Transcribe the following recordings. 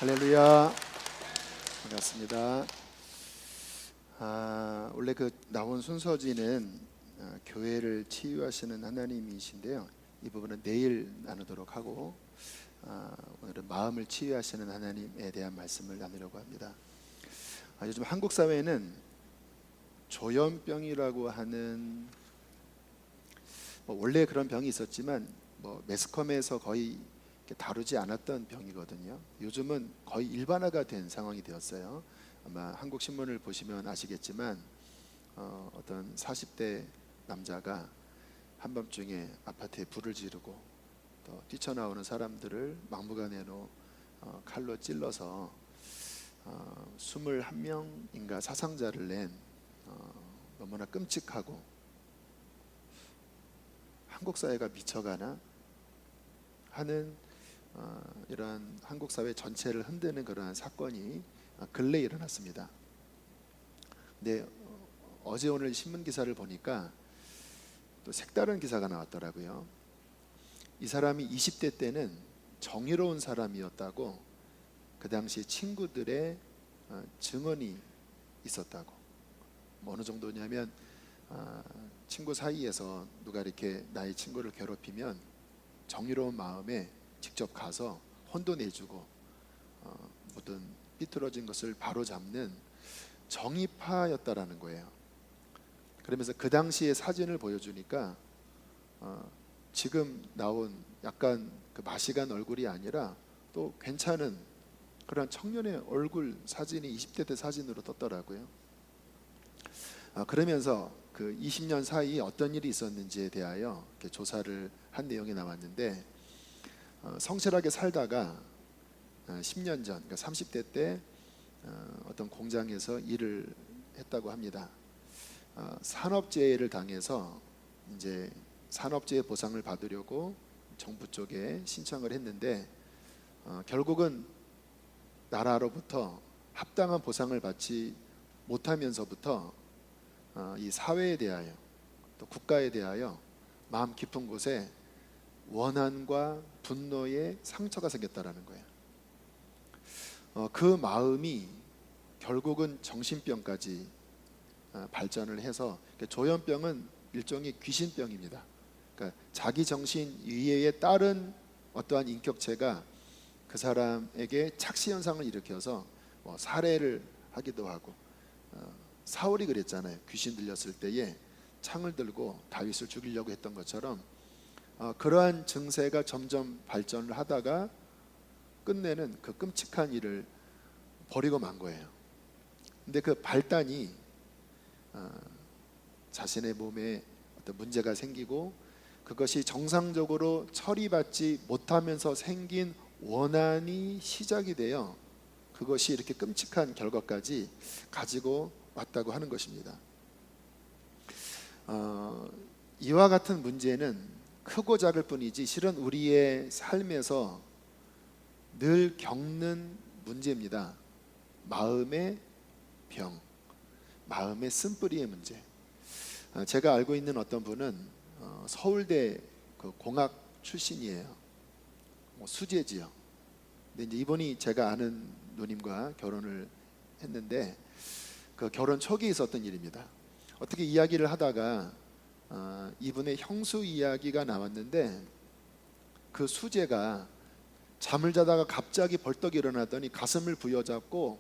할렐루야. 반갑습니다. 원래 그 나온 순서지는 교회를 치유하시는 하나님이신데요. 이 부분은 내일 나누도록 하고 오늘은 마음을 치유하시는 하나님에 대한 말씀을 나누려고 합니다. 요즘 한국 사회는 조현병이라고 하는 원래 그런 병이 있었지만 매스컴에서 거의 다루지 않았던 병이거든요. 요즘은 거의 일반화가 된 상황이 되었어요. 아마 한국 신문을 보시면 아시겠지만 어떤 40대 남자가 한밤중에 아파트에 불을 지르고 또 뛰쳐나오는 사람들을 막무가내로 칼로 찔러서 21명인가 사상자를 낸 너무나 끔찍하고 한국 사회가 미쳐가나 하는 이러한 한국 사회 전체를 흔드는 그러한 사건이 근래에 일어났습니다. 근데 어제 오늘 신문 기사를 보니까 또 색다른 기사가 나왔더라고요. 이 사람이 20대 때는 정의로운 사람이었다고 그 당시 친구들의 증언이 있었다고. 어느 정도냐면 친구 사이에서 누가 이렇게 나의 친구를 괴롭히면 정의로운 마음에 직접 가서 혼도 내주고 모든 삐뚤어진 것을 바로 잡는 정의파였다라는 거예요. 그러면서 그 당시의 사진을 보여주니까 지금 나온 약간 그 마시간 얼굴이 아니라 또 괜찮은 그런 청년의 얼굴 사진이 20대 때 사진으로 떴더라고요. 그러면서 그 20년 사이 어떤 일이 있었는지에 대하여 이렇게 조사를 한 내용이 나왔는데 성실하게 살다가 10년 전, 그러니까 30대 때 어떤 공장에서 일을 했다고 합니다. 산업재해를 당해서 이제 산업재해 보상을 받으려고 정부 쪽에 신청을 했는데 결국은 나라로부터 합당한 보상을 받지 못하면서부터 이 사회에 대하여 또 국가에 대하여 마음 깊은 곳에 원한과 분노의 상처가 생겼다라는 거예요. 그 마음이 결국은 정신병까지 발전을 해서 조현병은 일종의 귀신병입니다. 그러니까 자기 정신 이해에 따른 어떠한 인격체가 그 사람에게 착시 현상을 일으켜서 살해를 하기도 하고 사울이 그랬잖아요. 귀신 들렸을 때에 창을 들고 다윗을 죽이려고 했던 것처럼 그러한 증세가 점점 발전을 하다가 끝내는 그 끔찍한 일을 벌이고 만 거예요. 근데 그 발단이 자신의 몸에 어떤 문제가 생기고 그것이 정상적으로 처리받지 못하면서 생긴 원한이 시작이 되어 그것이 이렇게 끔찍한 결과까지 가지고 왔다고 하는 것입니다. 이와 같은 문제는 크고 작을 뿐이지 실은 우리의 삶에서 늘 겪는 문제입니다. 마음의 병, 마음의 쓴뿌리의 문제. 제가 알고 있는 어떤 분은 서울대 그 공학 출신이에요. 수재지요. 근데 이제 이분이 제가 아는 누님과 결혼을 했는데 그 결혼 초기에 있었던 일입니다. 어떻게 이야기를 하다가 이분의 형수 이야기가 나왔는데 그 수재가 잠을 자다가 갑자기 벌떡 일어나더니 가슴을 부여잡고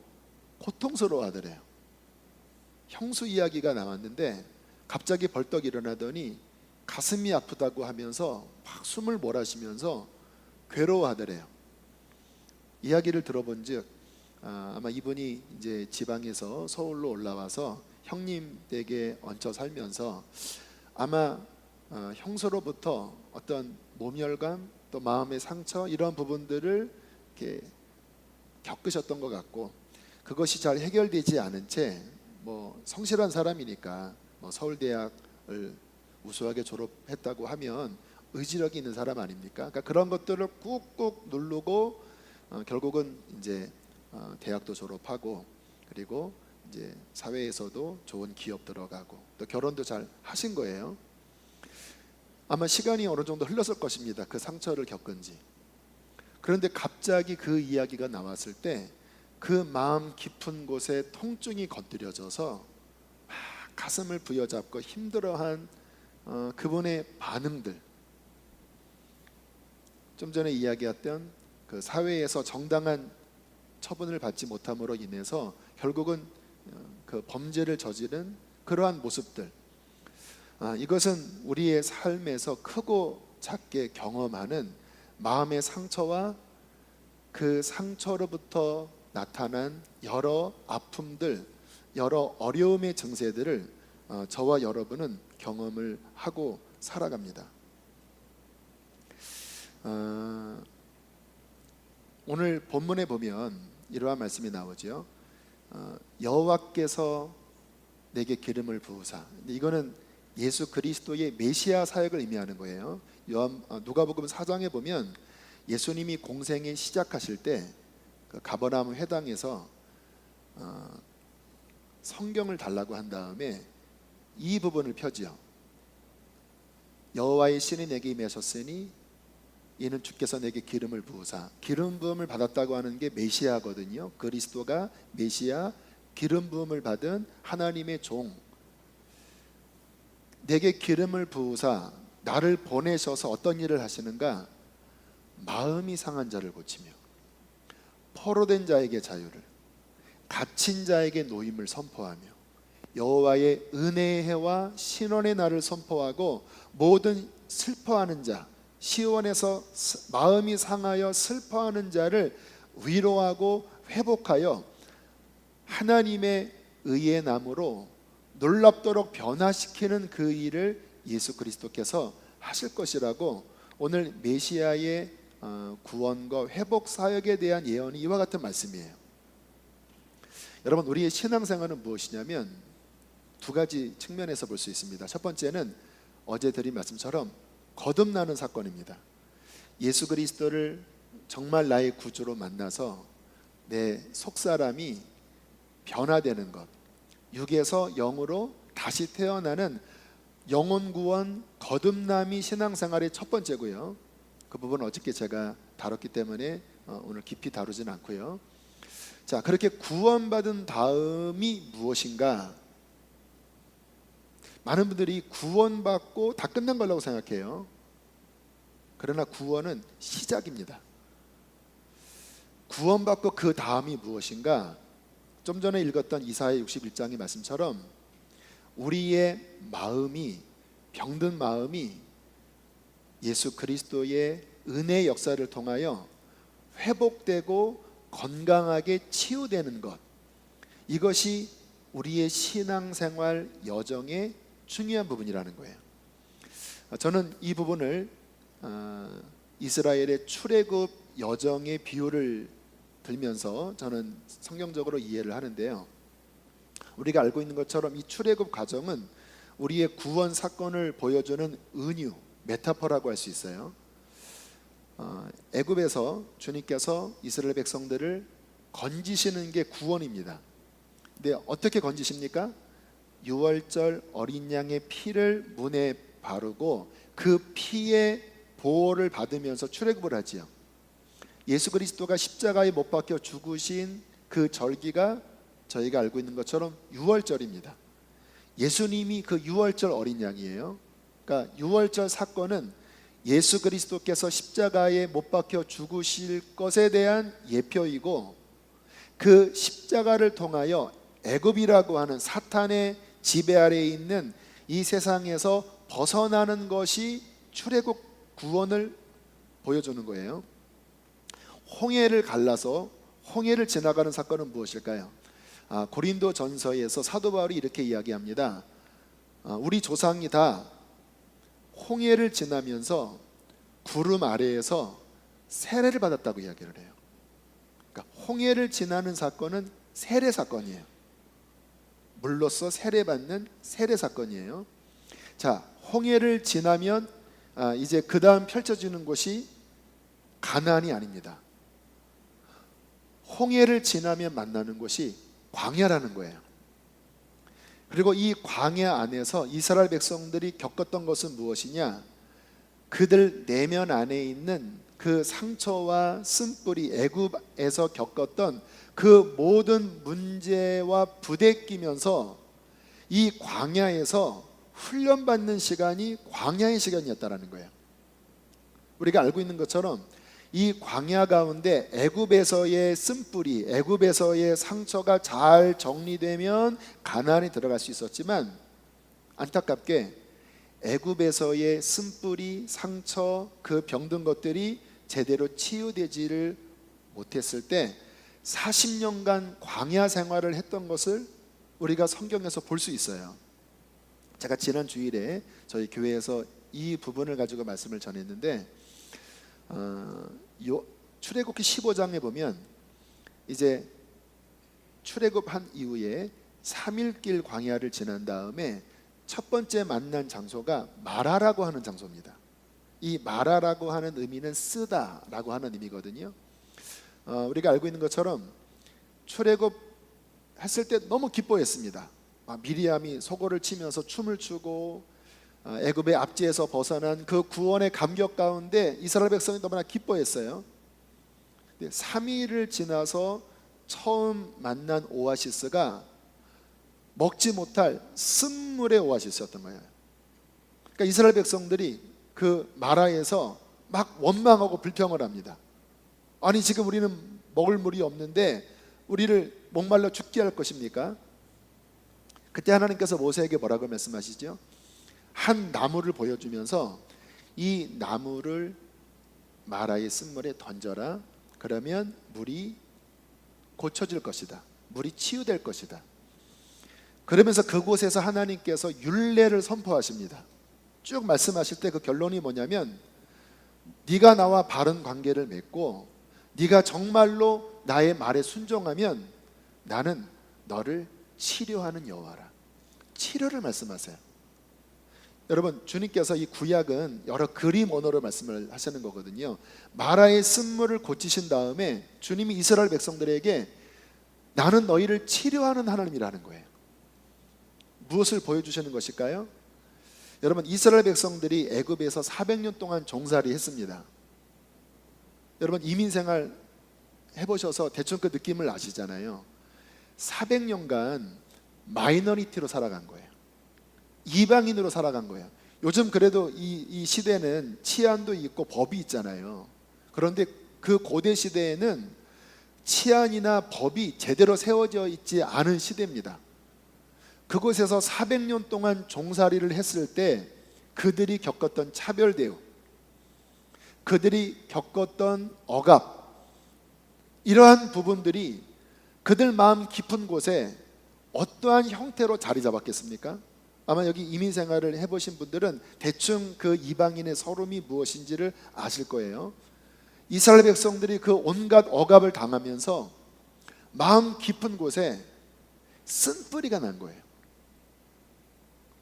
고통스러워 하더래요. 형수 이야기가 나왔는데 갑자기 벌떡 일어나더니 가슴이 아프다고 하면서 막 숨을 몰아쉬면서 괴로워하더래요. 이야기를 들어본 즉 아마 이분이 이제 지방에서 서울로 올라와서 형님 댁에 얹혀 살면서 아마 형수로부터 어떤 모멸감 또 마음의 상처 이런 부분들을 이렇게 겪으셨던 것 같고 그것이 잘 해결되지 않은 채 성실한 사람이니까 서울대학을 우수하게 졸업했다고 하면 의지력이 있는 사람 아닙니까? 그러니까 그런 것들을 꾹꾹 누르고 결국은 이제 대학도 졸업하고 그리고 이제 사회에서도 좋은 기업 들어가고 또 결혼도 잘 하신 거예요. 아마 시간이 어느 정도 흘렀을 것입니다. 그 상처를 겪은 지. 그런데 갑자기 그 이야기가 나왔을 때 그 마음 깊은 곳에 통증이 건드려져서 막 가슴을 부여잡고 힘들어한 그분의 반응들, 좀 전에 이야기했던 그 사회에서 정당한 처분을 받지 못함으로 인해서 결국은 그 범죄를 저지른 그러한 모습들, 이것은 우리의 삶에서 크고 작게 경험하는 마음의 상처와 그 상처로부터 나타난 여러 아픔들, 여러 어려움의 증세들을 저와 여러분은 경험을 하고 살아갑니다. 오늘 본문에 보면 이러한 말씀이 나오죠. 여호와께서 내게 기름을 부으사. 이거는 예수 그리스도의 메시아 사역을 의미하는 거예요. 누가복음 4장에 보면 예수님이 공생에 시작하실 때 그 가버나움 회당에서 성경을 달라고 한 다음에 이 부분을 펴지요. 여호와의 신이 내게 임하셨으니 이는 주께서 내게 기름을 부으사. 기름 부음을 받았다고 하는 게 메시아거든요. 그리스도가 메시아, 기름 부음을 받은 하나님의 종. 내게 기름을 부으사 나를 보내셔서 어떤 일을 하시는가? 마음이 상한 자를 고치며 포로된 자에게 자유를, 갇힌 자에게 노임을 선포하며 여호와의 은혜의 해와 신원의 날을 선포하고 모든 슬퍼하는 자, 시온에서 마음이 상하여 슬퍼하는 자를 위로하고 회복하여 하나님의 의의 나무로 놀랍도록 변화시키는 그 일을 예수 그리스도께서 하실 것이라고 오늘 메시아의 구원과 회복 사역에 대한 예언이 이와 같은 말씀이에요. 여러분, 우리의 신앙생활은 무엇이냐면 두 가지 측면에서 볼 수 있습니다. 첫 번째는 어제 드린 말씀처럼 거듭나는 사건입니다. 예수 그리스도를 정말 나의 구주로 만나서 내 속사람이 변화되는 것, 육에서 영으로 다시 태어나는 영혼 구원 거듭남이 신앙생활의 첫 번째고요. 그 부분은 어저께 제가 다뤘기 때문에 오늘 깊이 다루진 않고요. 자, 그렇게 구원받은 다음이 무엇인가? 많은 분들이 구원받고 다 끝난 거라고 생각해요. 그러나 구원은 시작입니다. 구원받고 그 다음이 무엇인가? 좀 전에 읽었던 이사야 61장의 말씀처럼 우리의 마음이, 병든 마음이 예수 그리스도의 은혜의 역사를 통하여 회복되고 건강하게 치유되는 것, 이것이 우리의 신앙생활 여정의 중요한 부분이라는 거예요. 저는 이 부분을 이스라엘의 출애굽 여정의 비유를 들면서 저는 성경적으로 이해를 하는데요. 우리가 알고 있는 것처럼 이 출애굽 과정은 우리의 구원 사건을 보여주는 은유, 메타포라고 할 수 있어요. 애굽에서 주님께서 이스라엘 백성들을 건지시는 게 구원입니다. 근데 어떻게 건지십니까? 유월절 어린 양의 피를 문에 바르고 그 피의 보호를 받으면서 출애굽을 하지요. 예수 그리스도가 십자가에 못 박혀 죽으신 그 절기가 저희가 알고 있는 것처럼 유월절입니다. 예수님이 그 유월절 어린 양이에요. 그러니까 유월절 사건은 예수 그리스도께서 십자가에 못 박혀 죽으실 것에 대한 예표이고, 그 십자가를 통하여 애굽이라고 하는 사탄의 지배 아래에 있는 이 세상에서 벗어나는 것이 출애굽 구원을 보여주는 거예요. 홍해를 갈라서 홍해를 지나가는 사건은 무엇일까요? 고린도 전서에서 사도 바울이 이렇게 이야기합니다. 우리 조상이 다 홍해를 지나면서 구름 아래에서 세례를 받았다고 이야기를 해요. 그러니까 홍해를 지나는 사건은 세례 사건이에요. 물로써 세례받는 세례 사건이에요. 자, 홍해를 지나면 이제 그 다음 펼쳐지는 곳이 가나안이 아닙니다. 홍해를 지나면 만나는 곳이 광야라는 거예요. 그리고 이 광야 안에서 이스라엘 백성들이 겪었던 것은 무엇이냐? 그들 내면 안에 있는 그 상처와 쓴뿌리, 애굽에서 겪었던 그 모든 문제와 부대끼면서 이 광야에서 훈련받는 시간이 광야의 시간이었다라는 거예요. 우리가 알고 있는 것처럼 이 광야 가운데 애굽에서의 쓴뿌리, 애굽에서의 상처가 잘 정리되면 가나안에 들어갈 수 있었지만, 안타깝게 애굽에서의 쓴뿌리, 상처, 그 병든 것들이 제대로 치유되지를 못했을 때 40년간 광야 생활을 했던 것을 우리가 성경에서 볼 수 있어요. 제가 지난 주일에 저희 교회에서 이 부분을 가지고 말씀을 전했는데, 출애굽기 15장에 보면 이제 출애굽한 이후에 3일길 광야를 지난 다음에 첫 번째 만난 장소가 마라라고 하는 장소입니다. 이 마라라고 하는 의미는 쓰다라고 하는 의미거든요. 우리가 알고 있는 것처럼 출애굽 했을 때 너무 기뻐했습니다. 미리암이 소고를 치면서 춤을 추고 애굽의 압제에서 벗어난 그 구원의 감격 가운데 이스라엘 백성이 너무나 기뻐했어요. 3일을 지나서 처음 만난 오아시스가 먹지 못할 쓴물의 오아시스였던 거예요. 그러니까 이스라엘 백성들이 그 마라에서 막 원망하고 불평을 합니다. 아니, 지금 우리는 먹을 물이 없는데 우리를 목말라 죽게 할 것입니까? 그때 하나님께서 모세에게 뭐라고 말씀하시죠? 한 나무를 보여주면서 이 나무를 마라의 쓴물에 던져라. 그러면 물이 고쳐질 것이다. 물이 치유될 것이다. 그러면서 그곳에서 하나님께서 율례를 선포하십니다. 쭉 말씀하실 때 그 결론이 뭐냐면, 네가 나와 바른 관계를 맺고 네가 정말로 나의 말에 순종하면 나는 너를 치료하는 여호와라. 치료를 말씀하세요. 여러분, 주님께서 이 구약은 여러 그림 언어로 말씀을 하시는 거거든요. 마라의 쓴물을 고치신 다음에 주님이 이스라엘 백성들에게 나는 너희를 치료하는 하나님이라는 거예요. 무엇을 보여주시는 것일까요? 여러분, 이스라엘 백성들이 애굽에서 400년 동안 종살이 했습니다. 여러분, 이민생활 해보셔서 대충 그 느낌을 아시잖아요. 400년간 마이너리티로 살아간 거예요. 이방인으로 살아간 거예요. 요즘 그래도 이 시대는 치안도 있고 법이 있잖아요. 그런데 그 고대 시대에는 치안이나 법이 제대로 세워져 있지 않은 시대입니다. 그곳에서 400년 동안 종살이를 했을 때 그들이 겪었던 차별 대우, 그들이 겪었던 억압, 이러한 부분들이 그들 마음 깊은 곳에 어떠한 형태로 자리 잡았겠습니까? 아마 여기 이민생활을 해보신 분들은 대충 그 이방인의 서름이 무엇인지를 아실 거예요. 이스라엘 백성들이 그 온갖 억압을 당하면서 마음 깊은 곳에 쓴뿌리가 난 거예요.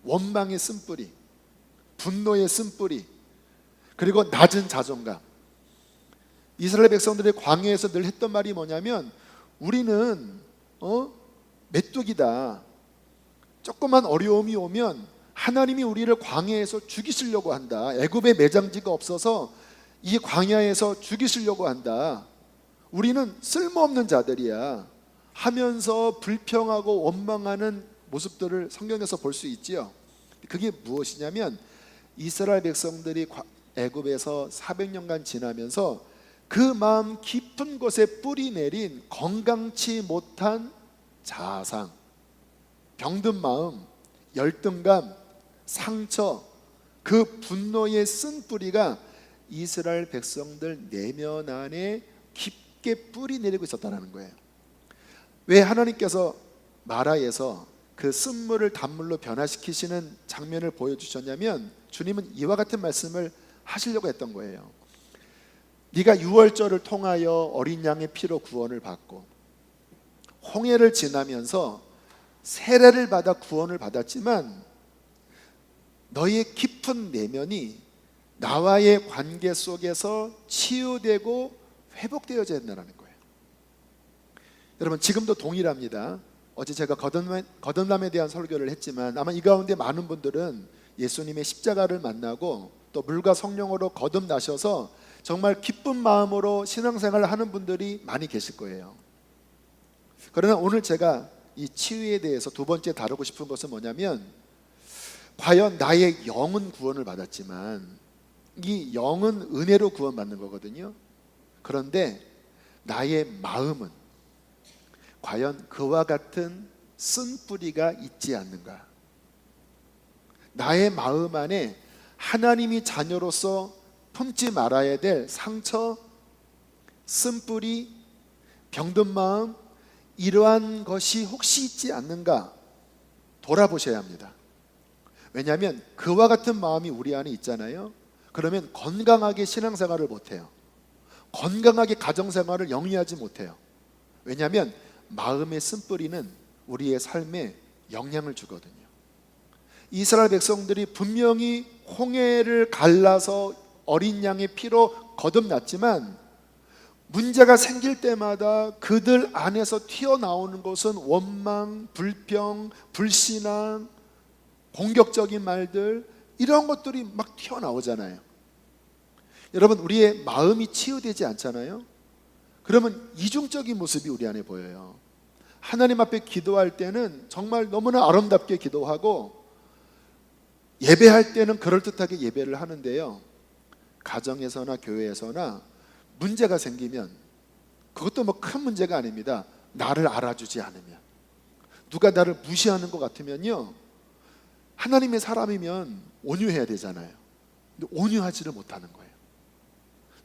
원망의 쓴뿌리, 분노의 쓴뿌리, 그리고 낮은 자존감. 이스라엘 백성들이 광야에서 늘 했던 말이 뭐냐면, 우리는 메뚜기다. 조그만 어려움이 오면 하나님이 우리를 광야에서 죽이시려고 한다. 애굽에 매장지가 없어서 이 광야에서 죽이시려고 한다. 우리는 쓸모없는 자들이야 하면서 불평하고 원망하는 모습들을 성경에서 볼 수 있지요. 그게 무엇이냐면, 이스라엘 백성들이 애굽에서 400년간 지나면서 그 마음 깊은 곳에 뿌리 내린 건강치 못한 자아상, 병든 마음, 열등감, 상처, 그 분노의 쓴뿌리가 이스라엘 백성들 내면 안에 깊게 뿌리 내리고 있었다는 거예요. 왜 하나님께서 마라에서 그 쓴물을 단물로 변화시키시는 장면을 보여주셨냐면, 주님은 이와 같은 말씀을 하시려고 했던 거예요. 네가 유월절을 통하여 어린 양의 피로 구원을 받고 홍해를 지나면서 세례를 받아 구원을 받았지만, 너희의 깊은 내면이 나와의 관계 속에서 치유되고 회복되어져야 된다는 거예요. 여러분, 지금도 동일합니다. 어제 제가 거듭남에 대한 설교를 했지만 아마 이 가운데 많은 분들은 예수님의 십자가를 만나고 또 물과 성령으로 거듭나셔서 정말 기쁜 마음으로 신앙생활을 하는 분들이 많이 계실 거예요. 그러나 오늘 제가 이 치유에 대해서 두 번째 다루고 싶은 것은 뭐냐면, 과연 나의 영은 구원을 받았지만 이 영은 은혜로 구원받는 거거든요. 그런데 나의 마음은 과연 그와 같은 쓴뿌리가 있지 않는가? 나의 마음 안에 하나님이 자녀로서 품지 말아야 될 상처, 쓴뿌리, 병든 마음, 이러한 것이 혹시 있지 않는가 돌아보셔야 합니다. 왜냐하면 그와 같은 마음이 우리 안에 있잖아요. 그러면 건강하게 신앙생활을 못해요. 건강하게 가정생활을 영위하지 못해요. 왜냐하면 마음의 쓴뿌리는 우리의 삶에 영향을 주거든요. 이스라엘 백성들이 분명히 홍해를 갈라서 어린 양의 피로 거듭났지만 문제가 생길 때마다 그들 안에서 튀어나오는 것은 원망, 불평, 불신앙, 공격적인 말들, 이런 것들이 막 튀어나오잖아요. 여러분, 우리의 마음이 치유되지 않잖아요. 그러면 이중적인 모습이 우리 안에 보여요. 하나님 앞에 기도할 때는 정말 너무나 아름답게 기도하고 예배할 때는 그럴듯하게 예배를 하는데요, 가정에서나 교회에서나 문제가 생기면, 그것도 뭐 큰 문제가 아닙니다. 나를 알아주지 않으면, 누가 나를 무시하는 것 같으면요, 하나님의 사람이면 온유해야 되잖아요. 근데 온유하지를 못하는 거예요.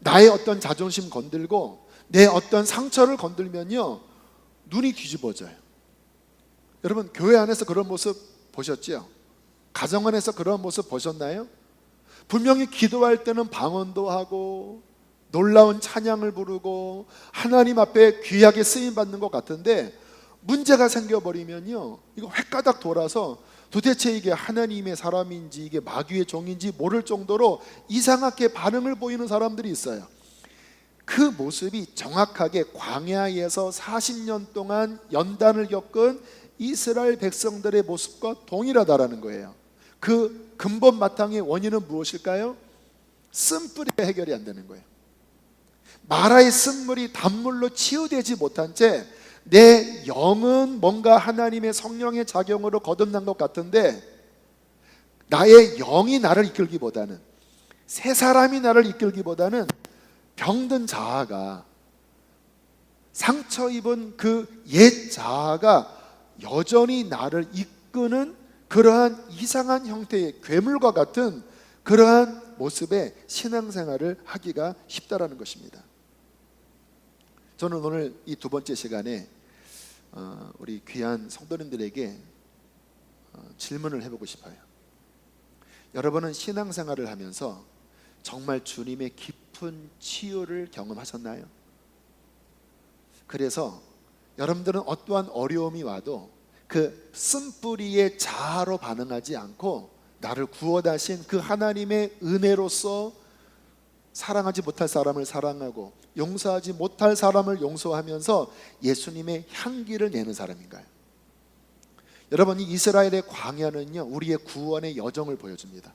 나의 어떤 자존심 건들고 내 어떤 상처를 건들면요, 눈이 뒤집어져요. 여러분, 교회 안에서 그런 모습 보셨죠? 가정 안에서 그런 모습 보셨나요? 분명히 기도할 때는 방언도 하고 놀라운 찬양을 부르고 하나님 앞에 귀하게 쓰임받는 것 같은데, 문제가 생겨버리면요, 이거 획가닥 돌아서 도대체 이게 하나님의 사람인지 이게 마귀의 종인지 모를 정도로 이상하게 반응을 보이는 사람들이 있어요. 그 모습이 정확하게 광야에서 40년 동안 연단을 겪은 이스라엘 백성들의 모습과 동일하다라는 거예요. 그 근본 바탕의 원인은 무엇일까요? 쓴뿌리가 해결이 안 되는 거예요. 마라의 쓴물이 단물로 치유되지 못한 채 내 영은 뭔가 하나님의 성령의 작용으로 거듭난 것 같은데, 나의 영이 나를 이끌기보다는, 새 사람이 나를 이끌기보다는 병든 자아가, 상처 입은 그 옛 자아가 여전히 나를 이끄는 그러한 이상한 형태의 괴물과 같은 그러한 모습의 신앙생활을 하기가 쉽다라는 것입니다. 저는 오늘 이 두 번째 시간에 우리 귀한 성도님들에게 질문을 해보고 싶어요. 여러분은 신앙생활을 하면서 정말 주님의 깊은 치유를 경험하셨나요? 그래서 여러분들은 어떠한 어려움이 와도 그 쓴뿌리의 자아로 반응하지 않고 나를 구원하신 그 하나님의 은혜로서 사랑하지 못할 사람을 사랑하고 용서하지 못할 사람을 용서하면서 예수님의 향기를 내는 사람인가요? 여러분, 이 이스라엘의 광야는요, 우리의 구원의 여정을 보여줍니다.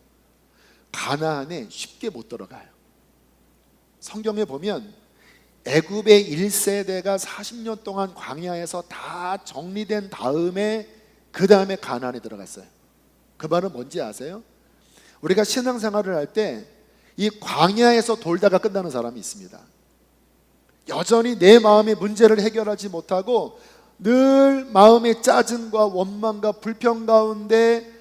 가나안에 쉽게 못 들어가요. 성경에 보면 애굽의 1세대가 40년 동안 광야에서 다 정리된 다음에 그 다음에 가나안에 들어갔어요. 그 말은 뭔지 아세요? 우리가 신앙생활을 할 때 이 광야에서 돌다가 끝나는 사람이 있습니다. 여전히 내 마음의 문제를 해결하지 못하고 늘 마음의 짜증과 원망과 불평 가운데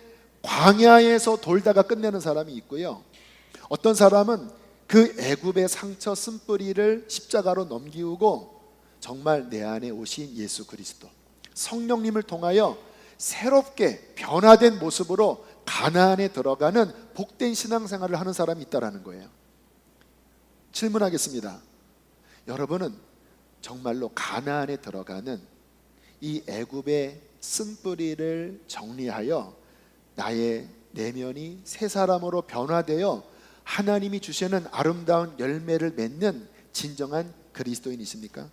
광야에서 돌다가 끝내는 사람이 있고요, 어떤 사람은 그 애굽의 상처 쓴뿌리를 십자가로 넘기우고 정말 내 안에 오신 예수 그리스도 성령님을 통하여 새롭게 변화된 모습으로 가나안에 들어가는 복된 신앙생활을 하는 사람이 있다라는 거예요. 질문하겠습니다. 여러분은 정말로 가나안에 들어가는 이 애굽의 쓴뿌리를 정리하여 나의 내면이 새 사람으로 변화되어 하나님이 주시는 아름다운 열매를 맺는 진정한 그리스도인이십니까?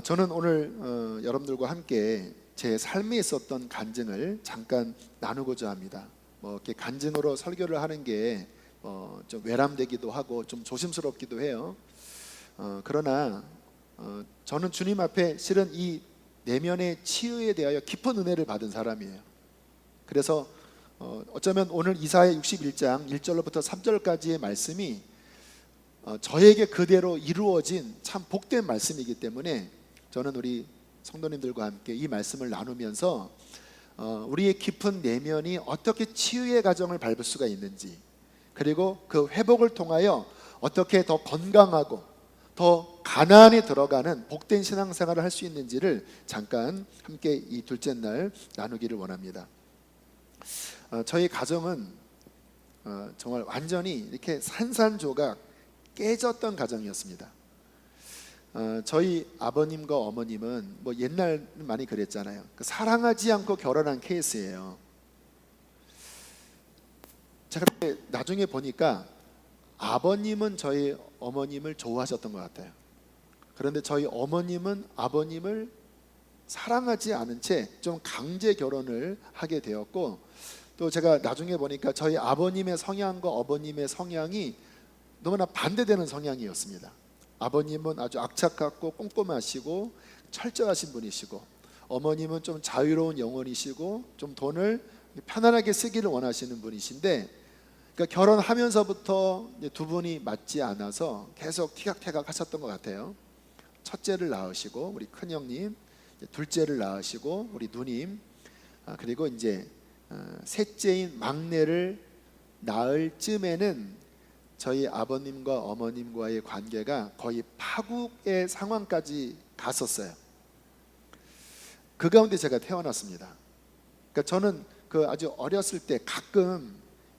저는 오늘 여러분들과 함께 제 삶에 있었던 간증을 잠깐 나누고자 합니다. 뭐 이렇게 간증으로 설교를 하는 게 좀 외람되기도 하고 좀 조심스럽기도 해요. 그러나 저는 주님 앞에 실은 이 내면의 치유에 대하여 깊은 은혜를 받은 사람이에요. 그래서 어쩌면 오늘 이사야 61장 1절로부터 3절까지의 말씀이 저에게 그대로 이루어진 참 복된 말씀이기 때문에 저는 우리 성도님들과 함께 이 말씀을 나누면서 우리의 깊은 내면이 어떻게 치유의 과정을 밟을 수가 있는지, 그리고 그 회복을 통하여 어떻게 더 건강하고 더 가난에 들어가는 복된 신앙생활을 할 수 있는지를 잠깐 함께 이 둘째 날 나누기를 원합니다. 저희 가정은 정말 완전히 이렇게 산산조각 깨졌던 가정이었습니다. 저희 아버님과 어머님은 뭐 옛날 많이 그랬잖아요. 사랑하지 않고 결혼한 케이스예요. 제가 나중에 보니까 아버님은 저희 어머님을 좋아하셨던 것 같아요. 그런데 저희 어머님은 아버님을 사랑하지 않은 채 좀 강제 결혼을 하게 되었고, 또 제가 나중에 보니까 저희 아버님의 성향과 어머님의 성향이 너무나 반대되는 성향이었습니다. 아버님은 아주 악착같고 꼼꼼하시고 철저하신 분이시고, 어머님은 좀 자유로운 영혼이시고 좀 돈을 편안하게 쓰기를 원하시는 분이신데, 그러니까 결혼하면서부터 두 분이 맞지 않아서 계속 티격태격 하셨던 것 같아요. 첫째를 낳으시고 우리 큰형님, 둘째를 낳으시고 우리 누님, 그리고 이제 셋째인 막내를 낳을 쯤에는 저희 아버님과 어머님과의 관계가 거의 파국의 상황까지 갔었어요. 그 가운데 제가 태어났습니다. 그러니까 저는 그 아주 어렸을 때 가끔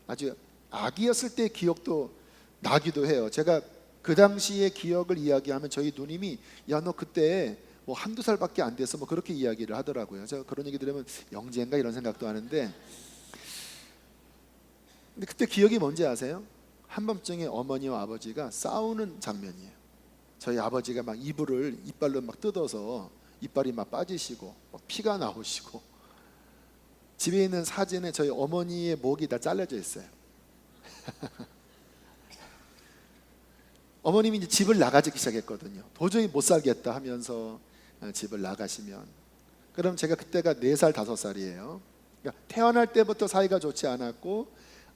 아주 아기였을 때의 기억도 나기도 해요. 제가 그 당시의 기억을 이야기하면 저희 누님이 야, 너 그때 뭐 한두 살밖에 안 돼서 뭐 그렇게 이야기를 하더라고요. 제가 그런 얘기 들으면 영재인가 이런 생각도 하는데, 근데 그때 기억이 뭔지 아세요? 한밤중에 어머니와 아버지가 싸우는 장면이에요. 저희 아버지가 막 이빨로 막 뜯어서 이빨이 막 빠지시고 피가 나오시고, 집에 있는 사진에 저희 어머니의 목이 다 잘려져 있어요. 어머님이 이제 집을 나가기 시작했거든요. 도저히 못 살겠다 하면서 집을 나가시면, 그럼 제가 그때가 4살 5살이에요. 그러니까 태어날 때부터 사이가 좋지 않았고,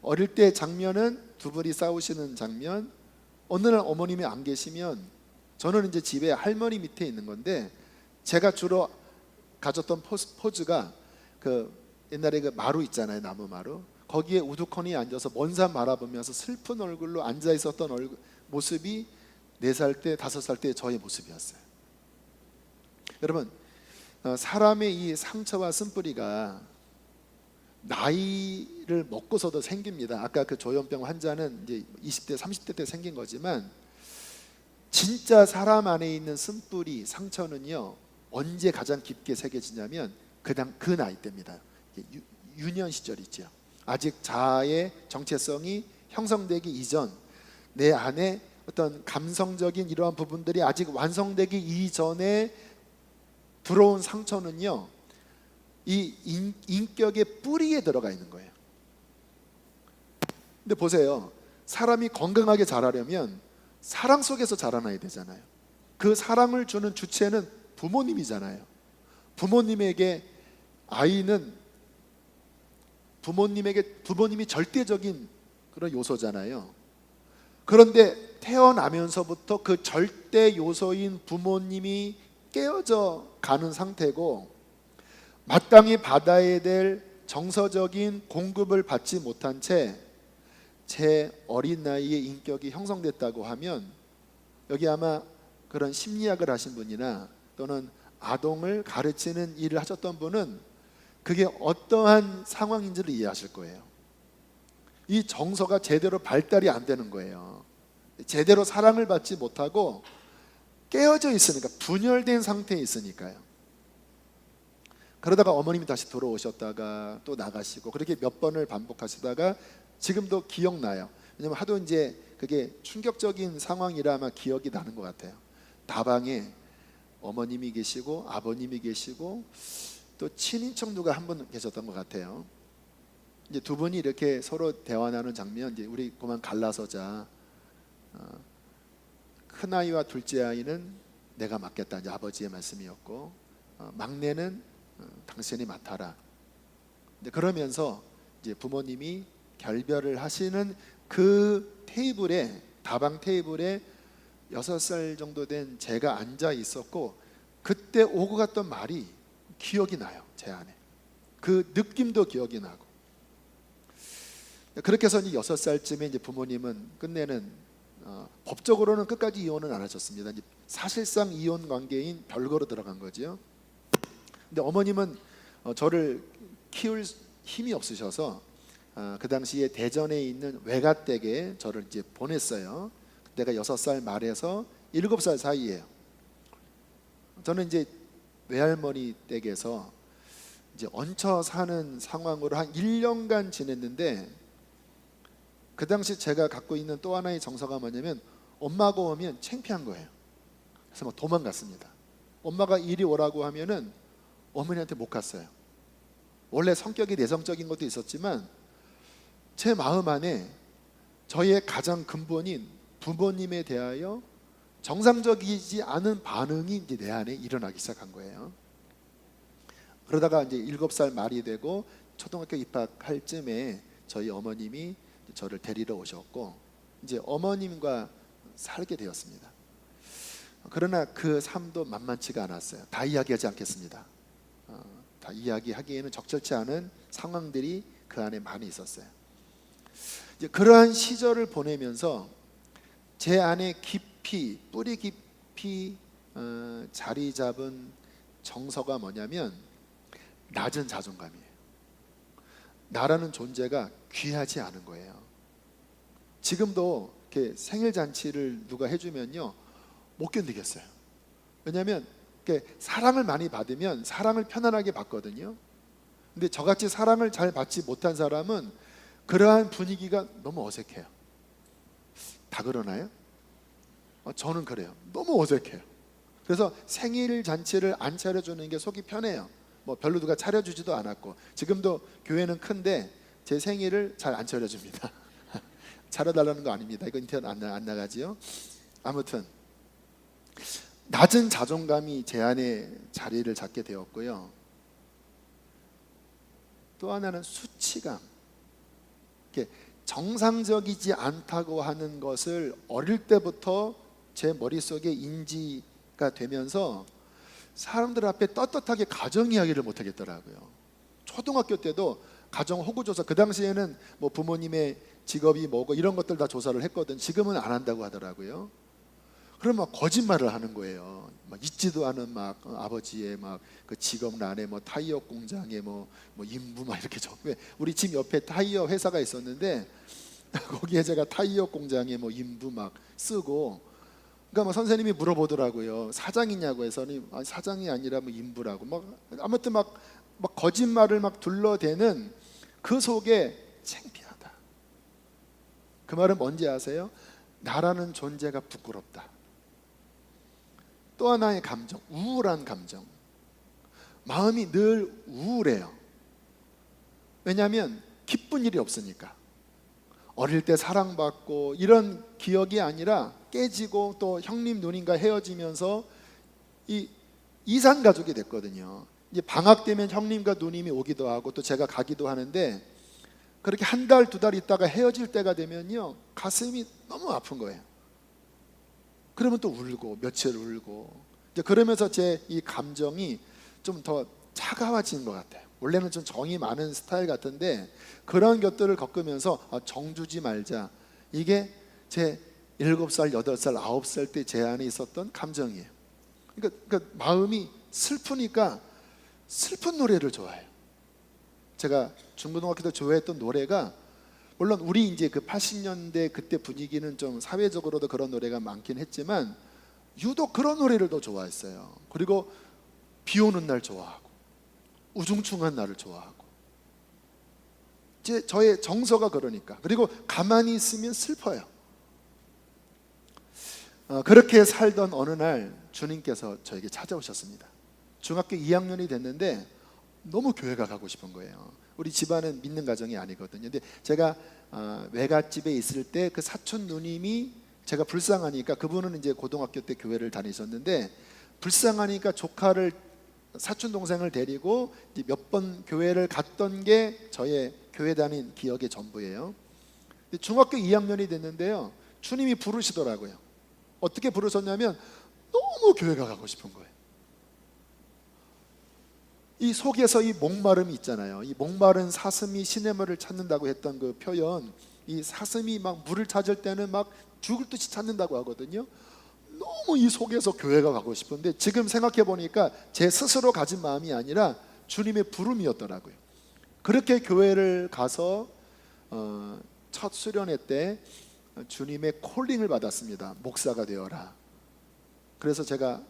어릴 때 장면은 두 분이 싸우시는 장면, 어느 날 어머님이 안 계시면 저는 이제 집에 할머니 밑에 있는 건데, 제가 주로 가졌던 포즈가 그 옛날에 그 마루 있잖아요, 나무 마루. 거기에 우두커니 앉아서 먼 산 바라보면서 슬픈 얼굴로 앉아 있었던 모습이 4살 때 5살 때 저의 모습이었어요. 여러분, 사람의 이 상처와 쓴뿌리가 나이를 먹고서도 생깁니다. 아까 그 조현병 환자는 이제 20대 30대 때 생긴 거지만, 진짜 사람 안에 있는 쓴뿌리 상처는요, 언제 가장 깊게 새겨지냐면 그 나이 때입니다. 유년 시절이죠. 아직 자아의 정체성이 형성되기 이전, 내 안에 어떤 감성적인 이러한 부분들이 아직 완성되기 이전에 들어온 상처는요, 이 인격의 뿌리에 들어가 있는 거예요. 근데 보세요, 사람이 건강하게 자라려면 사랑 속에서 자라나야 되잖아요. 그 사랑을 주는 주체는 부모님이잖아요. 부모님에게 아이는 부모님이 절대적인 그런 요소잖아요. 그런데 태어나면서부터 그 절대 요소인 부모님이 깨어져 가는 상태고, 마땅히 받아야 될 정서적인 공급을 받지 못한 채 제 어린 나이에 인격이 형성됐다고 하면, 여기 아마 그런 심리학을 하신 분이나 또는 아동을 가르치는 일을 하셨던 분은 그게 어떠한 상황인지를 이해하실 거예요. 이 정서가 제대로 발달이 안 되는 거예요. 제대로 사랑을 받지 못하고 깨어져 있으니까, 분열된 상태에 있으니까요. 그러다가 어머님이 다시 들어오셨다가 또 나가시고, 그렇게 몇 번을 반복하시다가 지금도 기억나요. 왜냐면 하도 이제 그게 충격적인 상황이라 아마 기억이 나는 것 같아요. 다방에 어머님이 계시고 아버님이 계시고 또 친인척 누가 한 분 계셨던 것 같아요. 이제 두 분이 이렇게 서로 대화 나누는 장면, 이제 우리 그만 갈라서자. 큰 아이와 둘째 아이는 내가 맡겠다, 이제 아버지의 말씀이었고, 막내는 당신이 맡아라. 이제 그러면서 이제 부모님이 결별을 하시는 그 테이블에, 다방 테이블에 6살 정도 된 제가 앉아 있었고, 그때 오고 갔던 말이 기억이 나요. 제 안에 그 느낌도 기억이 나고. 그렇게 해서 이제 6살쯤에 이제 부모님은 끝내는, 법적으로는 끝까지 이혼은 안 하셨습니다. 이제 사실상 이혼 관계인 별거로 들어간 거죠. 근데 어머님은 저를 키울 힘이 없으셔서 그 당시에 대전에 있는 외가댁에 저를 이제 보냈어요. 그때가 6살 말에서 7살 사이예요. 저는 이제 외할머니 댁에서 이제 얹혀 사는 상황으로 한 1년간 지냈는데, 그 당시 제가 갖고 있는 또 하나의 정서가 뭐냐면, 엄마가 오면 창피한 거예요. 그래서 막 도망갔습니다. 엄마가 이리 오라고 하면은 어머니한테 못 갔어요. 원래 성격이 내성적인 것도 있었지만 제 마음 안에 저의 가장 근본인 부모님에 대하여 정상적이지 않은 반응이 이제 내 안에 일어나기 시작한 거예요. 그러다가 이제 7살 말이 되고 초등학교 입학할 쯤에 저희 어머님이 저를 데리러 오셨고, 이제 어머님과 살게 되었습니다. 그러나 그 삶도 만만치가 않았어요. 다 이야기하지 않겠습니다. 다 이야기하기에는 적절치 않은 상황들이 그 안에 많이 있었어요. 이제 그러한 시절을 보내면서 제 안에 깊이, 뿌리 깊이 자리 잡은 정서가 뭐냐면 낮은 자존감이에요. 나라는 존재가 귀하지 않은 거예요. 지금도 이렇게 생일 잔치를 누가 해주면요, 못 견디겠어요. 왜냐하면 사랑을 많이 받으면 사랑을 편안하게 받거든요. 근데 저같이 사랑을 잘 받지 못한 사람은 그러한 분위기가 너무 어색해요. 다 그러나요? 저는 그래요. 너무 어색해요. 그래서 생일 잔치를 안 차려주는 게 속이 편해요. 뭐 별로 누가 차려주지도 않았고, 지금도 교회는 큰데 제 생일을 잘 안 차려줍니다. 차려달라는 거 아닙니다. 이거 인터넷 안 나가지요. 아무튼 낮은 자존감이 제 안에 자리를 잡게 되었고요. 또 하나는 수치감. 정상적이지 않다고 하는 것을 어릴 때부터 제 머릿속에 인지가 되면서 사람들 앞에 떳떳하게 가정 이야기를 못 하겠더라고요. 초등학교 때도 가정 호구조사, 그 당시에는 뭐 부모님의 직업이 뭐고 이런 것들 다 조사를 했거든. 지금은 안 한다고 하더라고요. 그럼 막 거짓말을 하는 거예요. 막 있지도 않은 막 아버지의 막 그 직업란에 뭐 타이어 공장에 뭐 인부 막 이렇게 적고, 우리 집 옆에 타이어 회사가 있었는데 거기에 제가 타이어 공장에 뭐 인부 막 쓰고, 그러니까 뭐 선생님이 물어보더라고요. 사장이냐고 해서는 사장이 아니라 뭐 인부라고, 막 아무튼 막 거짓말을 막 둘러대는 그 속에 창피하다. 그 말은 뭔지 아세요? 나라는 존재가 부끄럽다. 또 하나의 감정, 우울한 감정. 마음이 늘 우울해요. 왜냐하면 기쁜 일이 없으니까. 어릴 때 사랑받고 이런 기억이 아니라 깨지고, 또 형님 누님과 헤어지면서 이 이산 가족이 됐거든요. 이제 방학 되면 형님과 누님이 오기도 하고 또 제가 가기도 하는데, 그렇게 한 달, 두 달 있다가 헤어질 때가 되면요, 가슴이 너무 아픈 거예요. 그러면 또 울고 며칠 울고, 이제 그러면서 제 이 감정이 좀 더 차가워지는 것 같아요. 원래는 좀 정이 많은 스타일 같은데 그런 것들을 겪으면서 정 주지 말자. 이게 제 7살, 8살, 9살 때 제 안에 있었던 감정이에요. 그러니까 마음이 슬프니까 슬픈 노래를 좋아해요. 제가 중고등학교 때 좋아했던 노래가, 물론 우리 이제 그 80년대 그때 분위기는 좀 사회적으로도 그런 노래가 많긴 했지만 유독 그런 노래를 더 좋아했어요. 그리고 비 오는 날 좋아하고 우중충한 날을 좋아하고, 저의 정서가 그러니까. 그리고 가만히 있으면 슬퍼요. 그렇게 살던 어느 날 주님께서 저에게 찾아오셨습니다. 중학교 2학년이 됐는데 너무 교회가 가고 싶은 거예요. 우리 집안은 믿는 가정이 아니거든요. 근데 제가 외갓집에 있을 때 그 사촌 누님이 제가 불쌍하니까, 그분은 이제 고등학교 때 교회를 다니셨는데 불쌍하니까 조카를, 사촌 동생을 데리고 몇 번 교회를 갔던 게 저의 교회 다닌 기억의 전부예요. 근데 중학교 2학년이 됐는데요, 주님이 부르시더라고요. 어떻게 부르셨냐면 너무 교회가 가고 싶은 거예요. 이 속에서 이 목마름이 있잖아요. 이 목마른 사슴이 시냇물을 찾는다고 했던 그 표현, 이 사슴이 막 물을 찾을 때는 막 죽을 듯이 찾는다고 하거든요. 너무 이 속에서 교회가 가고 싶은데, 지금 생각해 보니까 제 스스로 가진 마음이 아니라 주님의 부름이었더라고요. 그렇게 교회를 가서 첫 수련회 때 주님의 콜링을 받았습니다. 목사가 되어라. 그래서 제가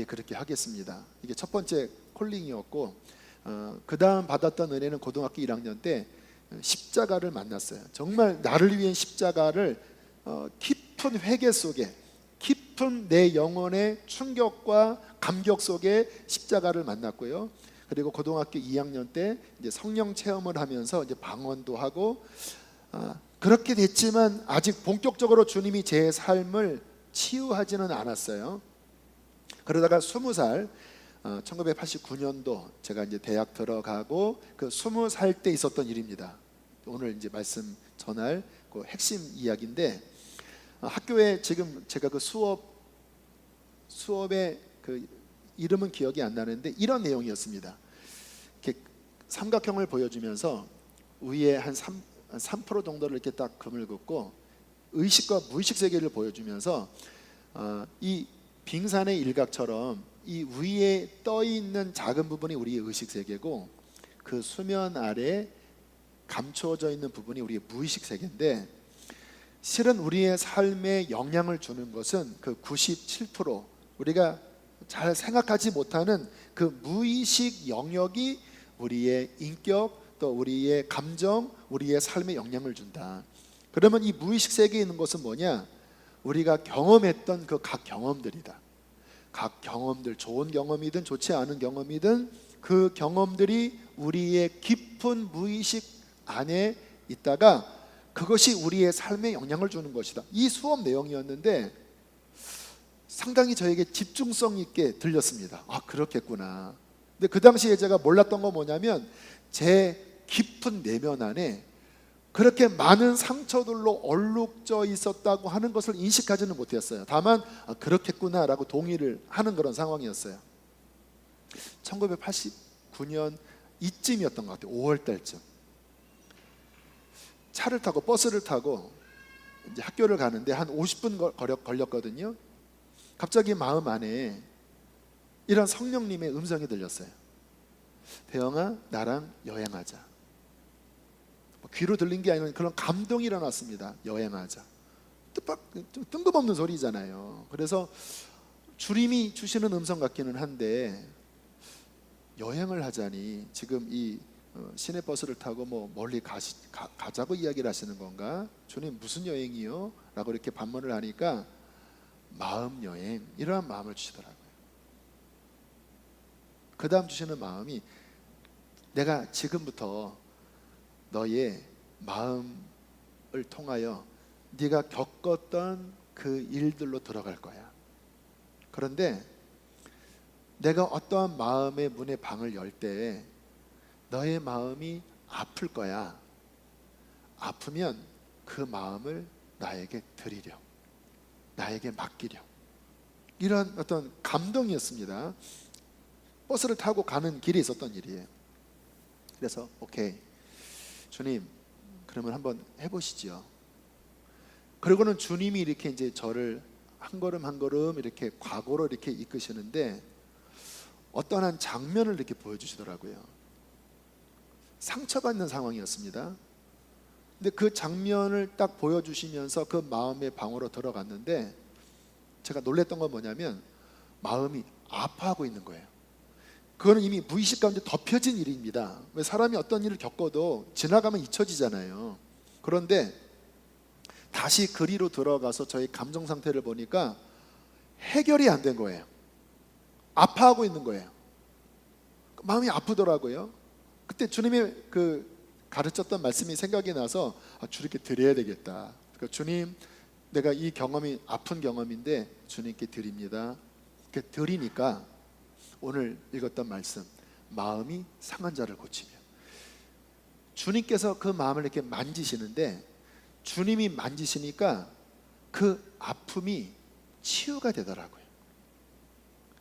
그렇게 하겠습니다. 이게 첫 번째 콜링이었고, 그 다음 받았던 은혜는 고등학교 1학년 때 십자가를 만났어요. 정말 나를 위한 십자가를 깊은 회개 속에, 깊은 내 영혼의 충격과 감격 속에 십자가를 만났고요. 그리고 고등학교 2학년 때 이제 성령 체험을 하면서 이제 방언도 하고, 그렇게 됐지만 아직 본격적으로 주님이 제 삶을 치유하지는 않았어요. 그러다가 20살, 1989년도 제가 이제 대학 들어가고 그 20살 때 있었던 일입니다. 오늘 이제 말씀 전할 그 핵심 이야기인데, 학교에 지금 제가 그 수업의 그 이름은 기억이 안 나는데 이런 내용이었습니다. 이렇게 삼각형을 보여주면서 위에 한 3% 정도를 이렇게 딱 금을 긋고 의식과 무의식 세계를 보여주면서 이 빙산의 일각처럼 이 위에 떠 있는 작은 부분이 우리의 의식 세계고, 그 수면 아래 감추어져 있는 부분이 우리의 무의식 세계인데, 실은 우리의 삶에 영향을 주는 것은 그 97%, 우리가 잘 생각하지 못하는 그 무의식 영역이 우리의 인격, 또 우리의 감정, 우리의 삶에 영향을 준다. 그러면 이 무의식 세계에 있는 것은 뭐냐? 우리가 경험했던 그 각 경험들이다. 각 경험들, 좋은 경험이든 좋지 않은 경험이든 그 경험들이 우리의 깊은 무의식 안에 있다가 그것이 우리의 삶에 영향을 주는 것이다. 이 수업 내용이었는데 상당히 저에게 집중성 있게 들렸습니다. 그렇겠구나. 근데 그 당시에 제가 몰랐던 건 뭐냐면, 제 깊은 내면 안에 그렇게 많은 상처들로 얼룩져 있었다고 하는 것을 인식하지는 못했어요. 다만 그렇겠구나라고 동의를 하는 그런 상황이었어요. 1989년 이쯤이었던 것 같아요. 5월 달쯤 차를 타고, 버스를 타고 이제 학교를 가는데 한 50분 걸렸거든요. 갑자기 마음 안에 이런 성령님의 음성이 들렸어요. 대영아, 나랑 여행하자. 귀로 들린 게 아니라 그런 감동이 일어났습니다. 여행하자. 좀 뜬금없는 소리잖아요. 그래서 주님이 주시는 음성 같기는 한데, 여행을 하자니 지금 이 시내버스를 타고 뭐 멀리 가자고 이야기를 하시는 건가? 주님 무슨 여행이요? 라고 이렇게 반문을 하니까 마음 여행, 이러한 마음을 주시더라고요. 그 다음 주시는 마음이, 내가 지금부터 너의 마음을 통하여 네가 겪었던 그 일들로 들어갈 거야. 그런데 내가 어떠한 마음의 문의 방을 열 때 너의 마음이 아플 거야. 아프면 그 마음을 나에게 드리려, 나에게 맡기려. 이런 어떤 감동이었습니다. 버스를 타고 가는 길에 있었던 일이에요. 그래서 오케이, 주님, 그러면 한번 해보시죠. 그리고는 주님이 이렇게 이제 저를 한 걸음 한 걸음 이렇게 과거로 이렇게 이끄시는데, 어떤 한 장면을 이렇게 보여주시더라고요. 상처받는 상황이었습니다. 근데 그 장면을 딱 보여주시면서 그 마음의 방으로 들어갔는데, 제가 놀랬던 건 뭐냐면 마음이 아파하고 있는 거예요. 그거는 이미 무의식 가운데 덮여진 일입니다. 왜 사람이 어떤 일을 겪어도 지나가면 잊혀지잖아요. 그런데 다시 그리로 들어가서 저희 감정 상태를 보니까 해결이 안 된 거예요. 아파하고 있는 거예요. 마음이 아프더라고요. 그때 주님이 그 가르쳤던 말씀이 생각이 나서 주님께 드려야 되겠다. 그러니까 주님, 내가 이 경험이 아픈 경험인데 주님께 드립니다. 이렇게 드리니까 오늘 읽었던 말씀, 마음이 상한 자를 고치며, 주님께서 그 마음을 이렇게 만지시는데 주님이 만지시니까 그 아픔이 치유가 되더라고요.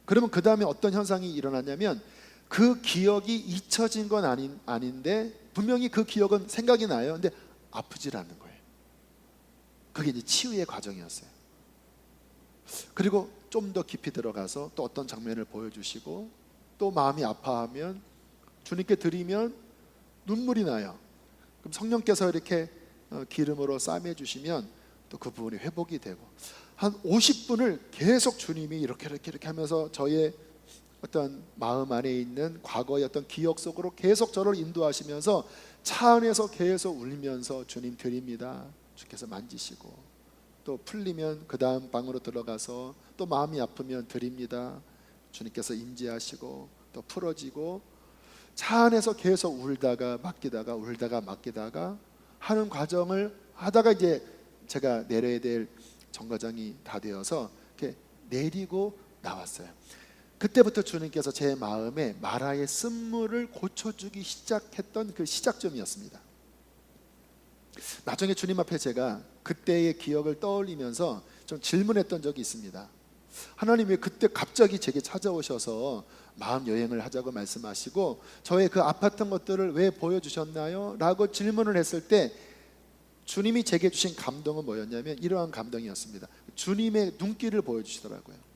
그러면 그 다음에 어떤 현상이 일어났냐면, 그 기억이 잊혀진 건 아닌데 분명히 그 기억은 생각이 나요. 근데 아프질 않는 거예요. 그게 이제 치유의 과정이었어요. 그리고 좀 더 깊이 들어가서 또 어떤 장면을 보여주시고, 또 마음이 아파하면 주님께 드리면 눈물이 나요. 그럼 성령께서 이렇게 기름으로 싸매 주시면 또 그 부분이 회복이 되고, 한 50분을 계속 주님이 이렇게 하면서 저의 어떤 마음 안에 있는 과거의 어떤 기억 속으로 계속 저를 인도하시면서 차 안에서 계속 울면서 주님 드립니다. 주께서 만지시고, 또 풀리면 그 다음 방으로 들어가서 또 마음이 아프면 드립니다. 주님께서 임재하시고 또 풀어지고, 차 안에서 계속 울다가 맡기다가 하는 과정을 하다가 이제 제가 내려야 될 정거장이 다 되어서 이렇게 내리고 나왔어요. 그때부터 주님께서 제 마음에 마라의 쓴물을 고쳐주기 시작했던 그 시작점이었습니다. 나중에 주님 앞에 제가 그때의 기억을 떠올리면서 좀 질문했던 적이 있습니다. 하나님 왜 그때 갑자기 제게 찾아오셔서 마음 여행을 하자고 말씀하시고 저의 그 아팠던 것들을 왜 보여주셨나요? 라고 질문을 했을 때 주님이 제게 주신 감동은 뭐였냐면 이러한 감동이었습니다. 주님의 눈길을 보여주시더라고요.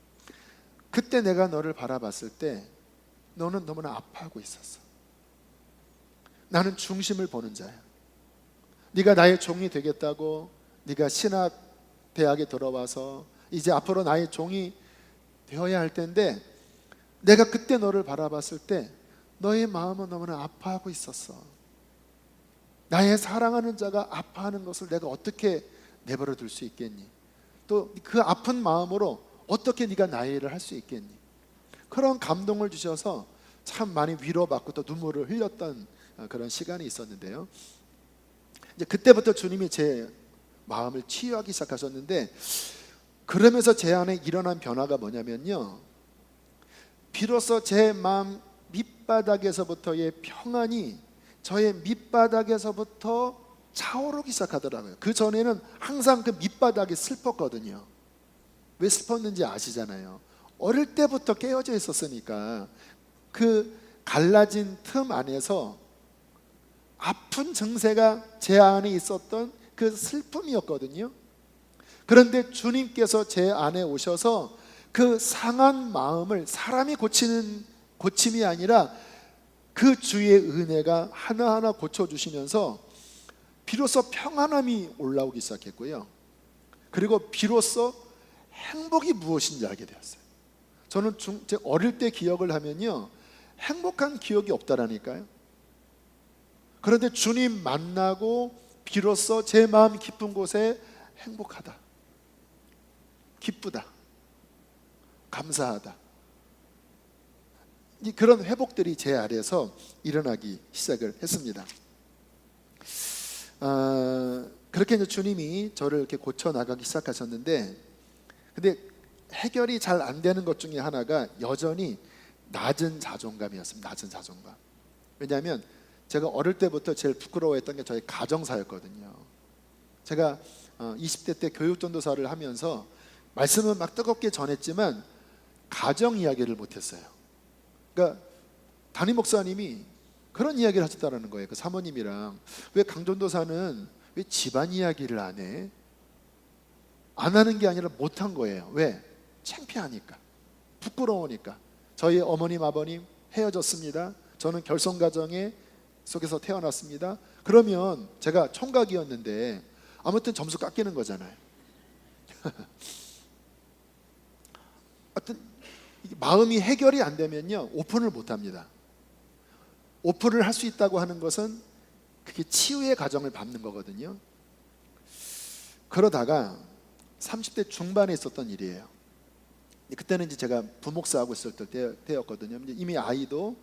그때 내가 너를 바라봤을 때 너는 너무나 아파하고 있었어. 나는 중심을 보는 자야. 네가 나의 종이 되겠다고, 네가 신학대학에 들어와서 이제 앞으로 나의 종이 되어야 할 텐데, 내가 그때 너를 바라봤을 때 너의 마음은 너무나 아파하고 있었어. 나의 사랑하는 자가 아파하는 것을 내가 어떻게 내버려 둘 수 있겠니? 또 그 아픈 마음으로 어떻게 네가 나의 일을 할 수 있겠니? 그런 감동을 주셔서 참 많이 위로받고 또 눈물을 흘렸던 그런 시간이 있었는데요. 이제 그때부터 주님이 제 마음을 치유하기 시작하셨는데, 그러면서 제 안에 일어난 변화가 뭐냐면요, 비로소 제 마음 밑바닥에서부터의 평안이 저의 밑바닥에서부터 차오르기 시작하더라고요. 그 전에는 항상 그 밑바닥이 슬펐거든요. 왜 슬펐는지 아시잖아요. 어릴 때부터 깨어져 있었으니까 그 갈라진 틈 안에서 아픈 증세가 제 안에 있었던 그 슬픔이었거든요. 그런데 주님께서 제 안에 오셔서 그 상한 마음을 사람이 고치는 고침이 아니라 그 주의 은혜가 하나하나 고쳐주시면서 비로소 평안함이 올라오기 시작했고요. 그리고 비로소 행복이 무엇인지 알게 되었어요. 저는 제 어릴 때 기억을 하면요, 행복한 기억이 없다라니까요. 그런데 주님 만나고 비로소 제 마음 깊은 곳에 행복하다, 기쁘다, 감사하다, 그런 회복들이 제 안에서 일어나기 시작을 했습니다. 그렇게 이제 주님이 저를 이렇게 고쳐 나가기 시작하셨는데, 근데 해결이 잘 안 되는 것 중에 하나가 여전히 낮은 자존감이었습니다. 낮은 자존감. 왜냐하면 제가 어릴 때부터 제일 부끄러워했던 게 저희 가정사였거든요. 제가 20대 때 교육전도사를 하면서 말씀은 막 뜨겁게 전했지만 가정 이야기를 못했어요. 그러니까 담임 목사님이 그런 이야기를 하셨다는 거예요. 그 사모님이랑, 왜 강전도사는 왜 집안 이야기를 안 해? 안 하는 게 아니라 못한 거예요. 왜? 창피하니까, 부끄러우니까. 저희 어머님 아버님 헤어졌습니다. 저는 결손가정에 속에서 태어났습니다. 그러면 제가 총각이었는데 아무튼 점수 깎이는 거잖아요. 하여튼 마음이 해결이 안 되면요, 오픈을 못 합니다. 오픈을 할 수 있다고 하는 것은 그게 치유의 과정을 밟는 거거든요. 그러다가 30대 중반에 있었던 일이에요. 그때는 이제 제가 부목사하고 있었을 때였거든요. 이미 아이도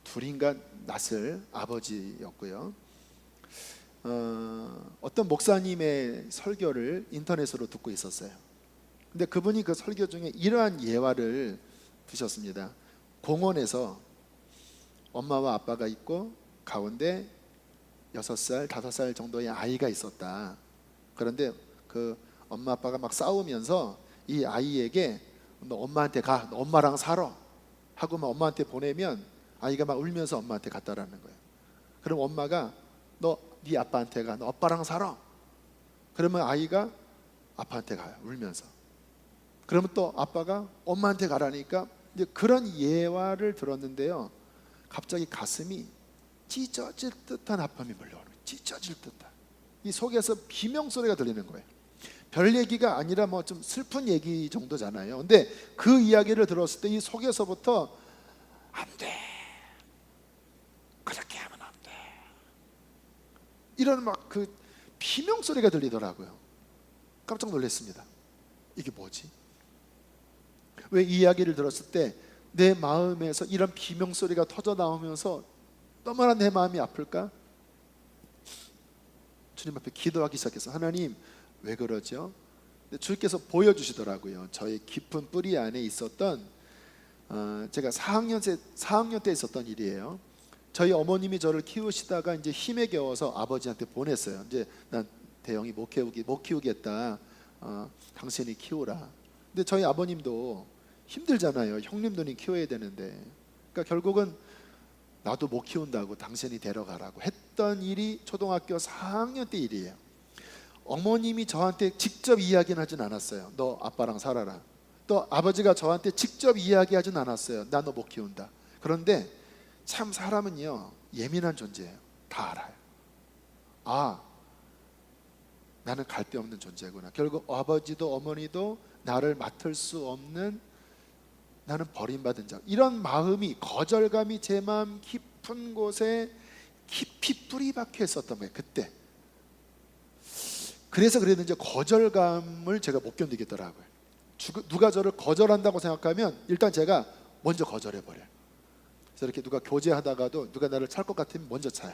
둘인가 낳았을 아버지였고요. 어떤 목사님의 설교를 인터넷으로 듣고 있었어요. 근데 그분이 그 설교 중에 이러한 예화를 두셨습니다. 공원에서 엄마와 아빠가 있고 가운데 6살, 5살 정도의 아이가 있었다. 그런데 그 엄마 아빠가 막 싸우면서 이 아이에게 너 엄마한테 가, 너 엄마랑 살아 하고 막 엄마한테 보내면 아이가 막 울면서 엄마한테 갔다라는 거예요. 그럼 엄마가 너 네 아빠한테 가, 너 아빠랑 살아. 그러면 아이가 아빠한테 가요, 울면서. 그러면 또 아빠가 엄마한테 가라니까 이제 그런 예화를 들었는데요. 갑자기 가슴이 찢어질 듯한 아픔이 몰려오는 거예요. 찢어질 듯한. 이 속에서 비명 소리가 들리는 거예요. 별 얘기가 아니라 뭐 좀 슬픈 얘기 정도잖아요. 근데 그 이야기를 들었을 때 이 속에서부터 안 돼, 그렇게 하면 안 돼, 이런 막 그 비명 소리가 들리더라고요. 깜짝 놀랐습니다. 이게 뭐지? 왜 이 이야기를 들었을 때 내 마음에서 이런 비명 소리가 터져 나오면서 너무나 내 마음이 아플까? 주님 앞에 기도하기 시작해서 하나님 왜 그러죠? 근데 주께서 보여주시더라고요. 저의 깊은 뿌리 안에 있었던 제가 4학년 때 있었던 일이에요. 저희 어머님이 저를 키우시다가 이제 힘에 겨워서 아버지한테 보냈어요. 이제 난 대영이 못 키우겠다. 당신이 키우라. 근데 저희 아버님도 힘들잖아요. 형님들이 키워야 되는데. 그러니까 결국은 나도 못 키운다고 당신이 데려가라고 했던 일이 초등학교 4학년 때 일이에요. 어머님이 저한테 직접 이야기는 하진 않았어요. 너 아빠랑 살아라. 또 아버지가 저한테 직접 이야기하진 않았어요. 나 너 못 키운다. 그런데 참 사람은요 예민한 존재예요. 다 알아요. 아, 나는 갈데 없는 존재구나. 결국 아버지도 어머니도 나를 맡을 수 없는, 나는 버림받은 자. 이런 마음이, 거절감이 제 마음 깊은 곳에 깊이 뿌리 박혀 있었던 거예요. 그때. 그래서 그랬는지 거절감을 제가 못 견디겠더라고요. 누가 저를 거절한다고 생각하면 일단 제가 먼저 거절해버려요. 그래서 이렇게 누가 교제하다가도 누가 나를 찰 것 같으면 먼저 차요.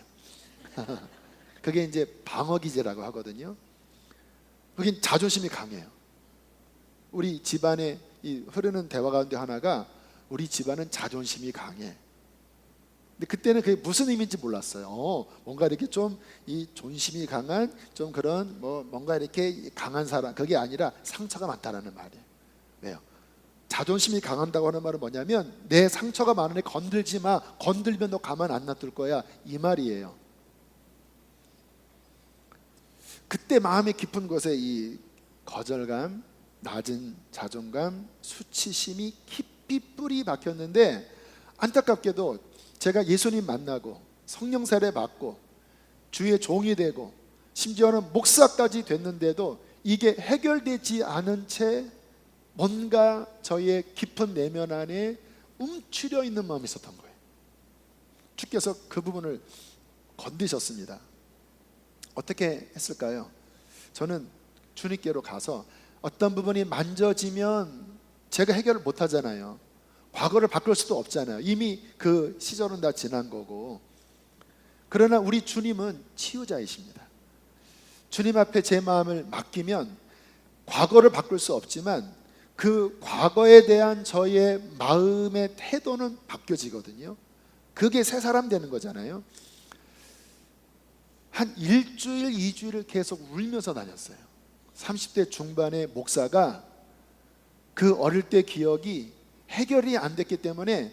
그게 이제 방어기제라고 하거든요. 그게 자존심이 강해요. 우리 집안의 이 흐르는 대화 가운데 하나가 우리 집안은 자존심이 강해. 근데 그때는 그게 무슨 의미인지 몰랐어요. 뭔가 이렇게 좀 이 존심이 강한 좀 그런 뭔가 이렇게 강한 사람, 그게 아니라 상처가 많다라는 말이에요. 왜요? 자존심이 강한다고 하는 말은 뭐냐면 내 상처가 많으니 건들지 마. 건들면 너 가만 안 놔둘 거야. 이 말이에요. 그때 마음의 깊은 곳에 이 거절감, 낮은 자존감, 수치심이 깊이 뿌리 박혔는데 안타깝게도 제가 예수님 만나고 성령 세례 받고 주의 종이 되고 심지어는 목사까지 됐는데도 이게 해결되지 않은 채 뭔가 저의 깊은 내면 안에 움츠려 있는 마음이 있었던 거예요. 주께서 그 부분을 건드셨습니다. 어떻게 했을까요? 저는 주님께로 가서 어떤 부분이 만져지면 제가 해결을 못 하잖아요. 과거를 바꿀 수도 없잖아요. 이미 그 시절은 다 지난 거고. 그러나 우리 주님은 치유자이십니다. 주님 앞에 제 마음을 맡기면 과거를 바꿀 수 없지만 그 과거에 대한 저의 마음의 태도는 바뀌어지거든요. 그게 새 사람 되는 거잖아요. 한 일주일, 2주일을 계속 울면서 다녔어요. 30대 중반의 목사가 그 어릴 때 기억이 해결이 안 됐기 때문에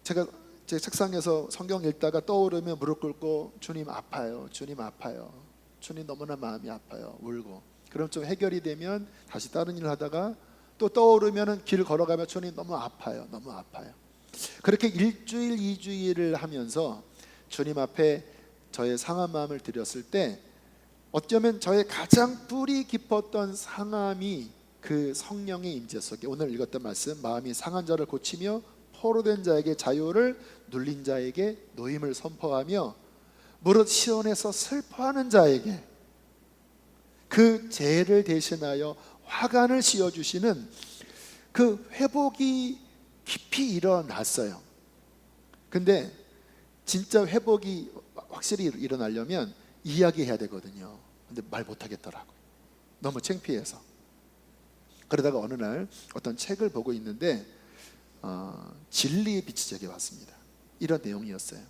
제가 제 책상에서 성경 읽다가 떠오르면 무릎 꿇고 주님 아파요, 주님 아파요, 주님 너무나 마음이 아파요, 울고. 그럼 좀 해결이 되면 다시 다른 일을 하다가 또 떠오르면 길 걸어가면 주님 너무 아파요, 너무 아파요. 그렇게 일주일, 2주일을 하면서 주님 앞에 저의 상한 마음을 드렸을 때 어쩌면 저의 가장 뿌리 깊었던 상함이 그 성령의 임재 속에 오늘 읽었던 말씀, 마음이 상한 자를 고치며 포로된 자에게 자유를, 눌린 자에게 노임을 선포하며 무릇 시온에서 슬퍼하는 자에게 그 죄를 대신하여 화관을 씌워주시는 그 회복이 깊이 일어났어요. 근데 진짜 회복이 확실히 일어나려면 이야기해야 되거든요. 근데 말 못하겠더라고요. 너무 창피해서. 그러다가 어느 날 어떤 책을 보고 있는데 진리의 빛이 제게 왔습니다. 이런 내용이었어요.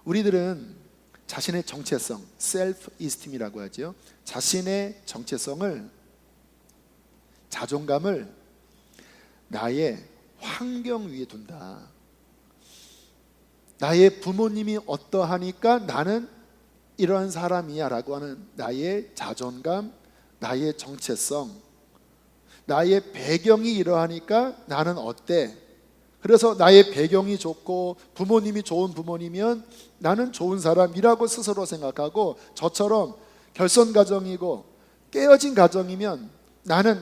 우리들은 자신의 정체성, 셀프 이스팀이라고 하죠. 자신의 정체성을, 자존감을 나의 환경 위에 둔다. 나의 부모님이 어떠하니까 나는 이런 사람이야 라고 하는 나의 자존감, 나의 정체성, 나의 배경이 이러하니까 나는 어때? 그래서 나의 배경이 좋고 부모님이 좋은 부모님이면 나는 좋은 사람이라고 스스로 생각하고, 저처럼 결손 가정이고 깨어진 가정이면 나는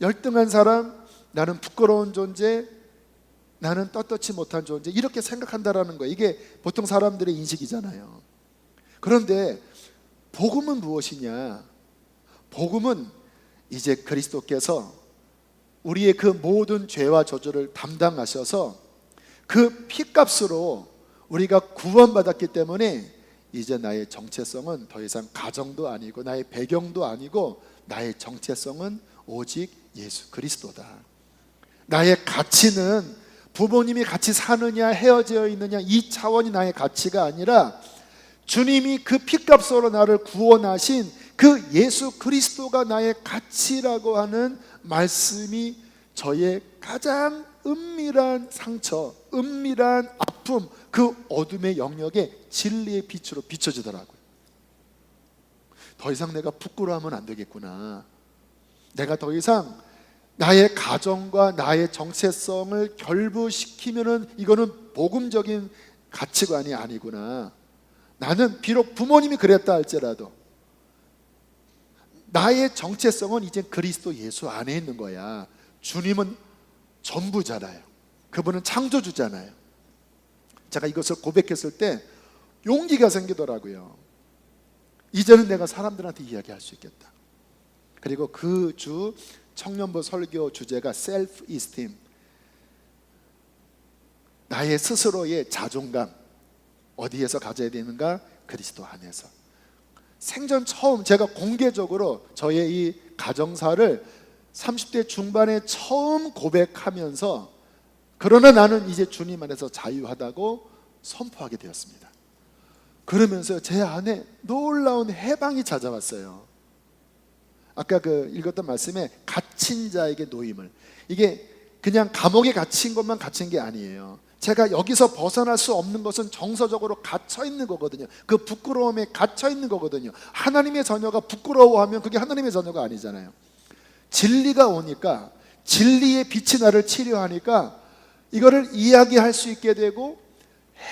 열등한 사람, 나는 부끄러운 존재, 나는 떳떳지 못한 존재, 이렇게 생각한다라는 거예요. 이게 보통 사람들의 인식이잖아요. 그런데 복음은 무엇이냐? 복음은 이제 그리스도께서 우리의 그 모든 죄와 저주를 담당하셔서 그 피값으로 우리가 구원받았기 때문에 이제 나의 정체성은 더 이상 가정도 아니고 나의 배경도 아니고 나의 정체성은 오직 예수 그리스도다. 나의 가치는 부모님이 같이 사느냐 헤어져 있느냐 이 차원이 나의 가치가 아니라 주님이 그 피값으로 나를 구원하신 그 예수 그리스도가 나의 가치라고 하는 말씀이 저의 가장 은밀한 상처, 은밀한 아픔, 그 어둠의 영역에 진리의 빛으로 비춰지더라고요. 더 이상 내가 부끄러워하면 안 되겠구나. 내가 더 이상 나의 가정과 나의 정체성을 결부시키면은 이거는 복음적인 가치관이 아니구나. 나는 비록 부모님이 그랬다 할지라도 나의 정체성은 이제 그리스도 예수 안에 있는 거야. 주님은 전부잖아요. 그분은 창조주잖아요. 제가 이것을 고백했을 때 용기가 생기더라고요. 이제는 내가 사람들한테 이야기할 수 있겠다. 그리고 그 주 청년부 설교 주제가 셀프 이스팀, 나의 스스로의 자존감 어디에서 가져야 되는가? 그리스도 안에서. 생전 처음 제가 공개적으로 저의 이 가정사를 30대 중반에 처음 고백하면서, 그러나 나는 이제 주님 안에서 자유하다고 선포하게 되었습니다. 그러면서 제 안에 놀라운 해방이 찾아왔어요. 아까 읽었던 말씀에 갇힌 자에게 노임을, 이게 그냥 감옥에 갇힌 것만 갇힌 게 아니에요. 제가 여기서 벗어날 수 없는 것은 정서적으로 갇혀 있는 거거든요. 그 부끄러움에 갇혀 있는 거거든요. 하나님의 자녀가 부끄러워하면 그게 하나님의 자녀가 아니잖아요. 진리가 오니까, 진리의 빛이 나를 치료하니까 이거를 이야기할 수 있게 되고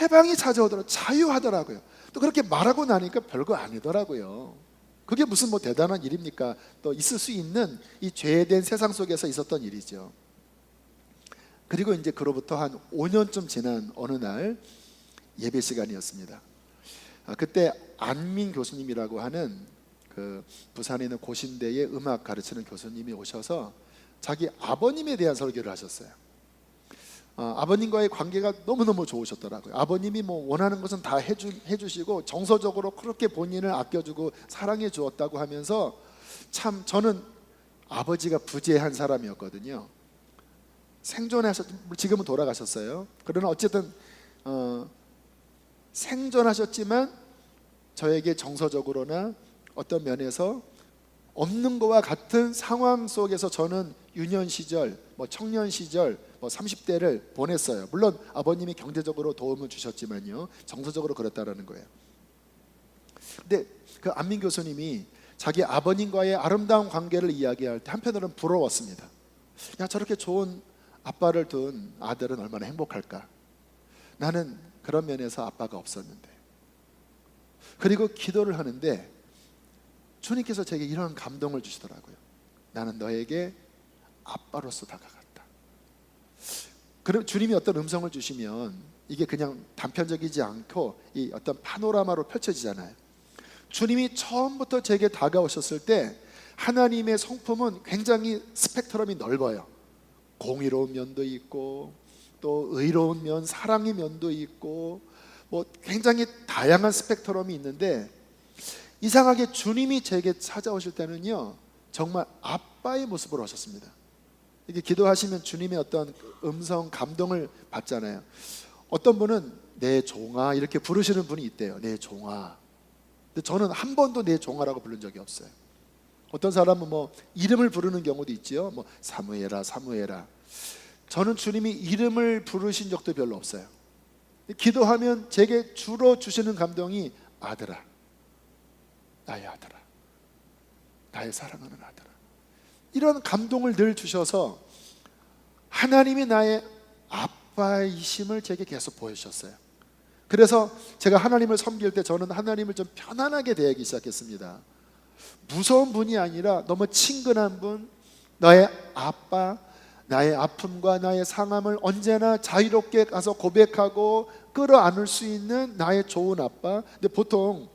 해방이 찾아오더라고요. 자유하더라고요. 또 그렇게 말하고 나니까 별거 아니더라고요. 그게 무슨 뭐 대단한 일입니까? 또 있을 수 있는 이 죄된 세상 속에서 있었던 일이죠. 그리고 이제 그로부터 한 5년쯤 지난 어느 날 예배 시간이었습니다. 그때 안민 교수님이라고 하는 그 부산에 있는 고신대의 음악 가르치는 교수님이 오셔서 자기 아버님에 대한 설교를 하셨어요. 아버님과의 관계가 너무너무 좋으셨더라고요. 아버님이 뭐 원하는 것은 다 해주시고 정서적으로 그렇게 본인을 아껴주고 사랑해 주었다고 하면서, 참 저는 아버지가 부재한 사람이었거든요. 지금은 돌아가셨어요. 그러나 어쨌든 생존하셨지만 저에게 정서적으로나 어떤 면에서 없는 것과 같은 상황 속에서 저는 유년 시절, 청년 시절, 30대를 보냈어요. 물론 아버님이 경제적으로 도움을 주셨지만요, 정서적으로 그렇다라는 거예요. 근데 그 안민 교수님이 자기 아버님과의 아름다운 관계를 이야기할 때 한편으로는 부러웠습니다. 야, 저렇게 좋은 아빠를 둔 아들은 얼마나 행복할까. 나는 그런 면에서 아빠가 없었는데. 그리고 기도를 하는데 주님께서 제게 이런 감동을 주시더라고요. 나는 너에게 아빠로서 다가갔다. 그럼 주님이 어떤 음성을 주시면 이게 그냥 단편적이지 않고 이 어떤 파노라마로 펼쳐지잖아요. 주님이 처음부터 제게 다가오셨을 때 하나님의 성품은 굉장히 스펙트럼이 넓어요. 공의로운 면도 있고 또 의로운 면, 사랑의 면도 있고 뭐 굉장히 다양한 스펙트럼이 있는데, 이상하게 주님이 제게 찾아오실 때는요 정말 아빠의 모습으로 오셨습니다. 이게 기도하시면 주님의 어떤 음성, 감동을 받잖아요. 어떤 분은 내 종아 이렇게 부르시는 분이 있대요. 내 종아. 근데 저는 한 번도 내 종아라고 부른 적이 없어요. 어떤 사람은 뭐 이름을 부르는 경우도 있지요. 뭐 사무엘아 사무엘아. 저는 주님이 이름을 부르신 적도 별로 없어요. 기도하면 제게 주로 주시는 감동이 아들아, 나의 아들아, 나의 사랑하는 아들아, 이런 감동을 늘 주셔서 하나님이 나의 아빠이심을 제게 계속 보여주셨어요. 그래서 제가 하나님을 섬길 때 저는 하나님을 좀 편안하게 대하기 시작했습니다. 무서운 분이 아니라 너무 친근한 분, 나의 아빠, 나의 아픔과 나의 상함을 언제나 자유롭게 가서 고백하고 끌어안을 수 있는 나의 좋은 아빠. 근데 보통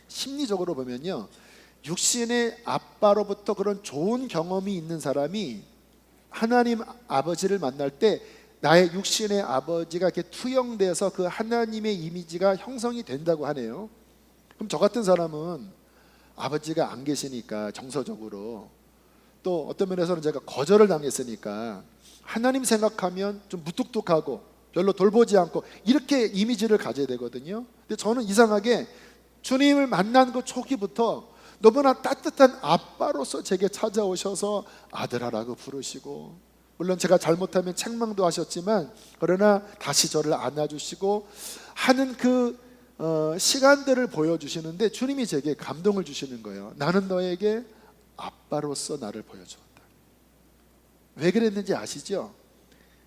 심리적으로 보면요, 육신의 아빠로부터 그런 좋은 경험이 있는 사람이 하나님 아버지를 만날 때 나의 육신의 아버지가 이렇게 투영돼서 그 하나님의 이미지가 형성이 된다고 하네요. 그럼 저 같은 사람은 아버지가 안 계시니까 정서적으로, 또 어떤 면에서는 제가 거절을 당했으니까 하나님 생각하면 좀 무뚝뚝하고 별로 돌보지 않고 이렇게 이미지를 가져야 되거든요. 근데 저는 이상하게 주님을 만난 그 초기부터 너무나 따뜻한 아빠로서 제게 찾아오셔서 아들아라고 부르시고, 물론 제가 잘못하면 책망도 하셨지만 그러나 다시 저를 안아주시고 하는 그 시간들을 보여주시는데, 주님이 제게 감동을 주시는 거예요. 나는 너에게 아빠로서 나를 보여주었다. 왜 그랬는지 아시죠?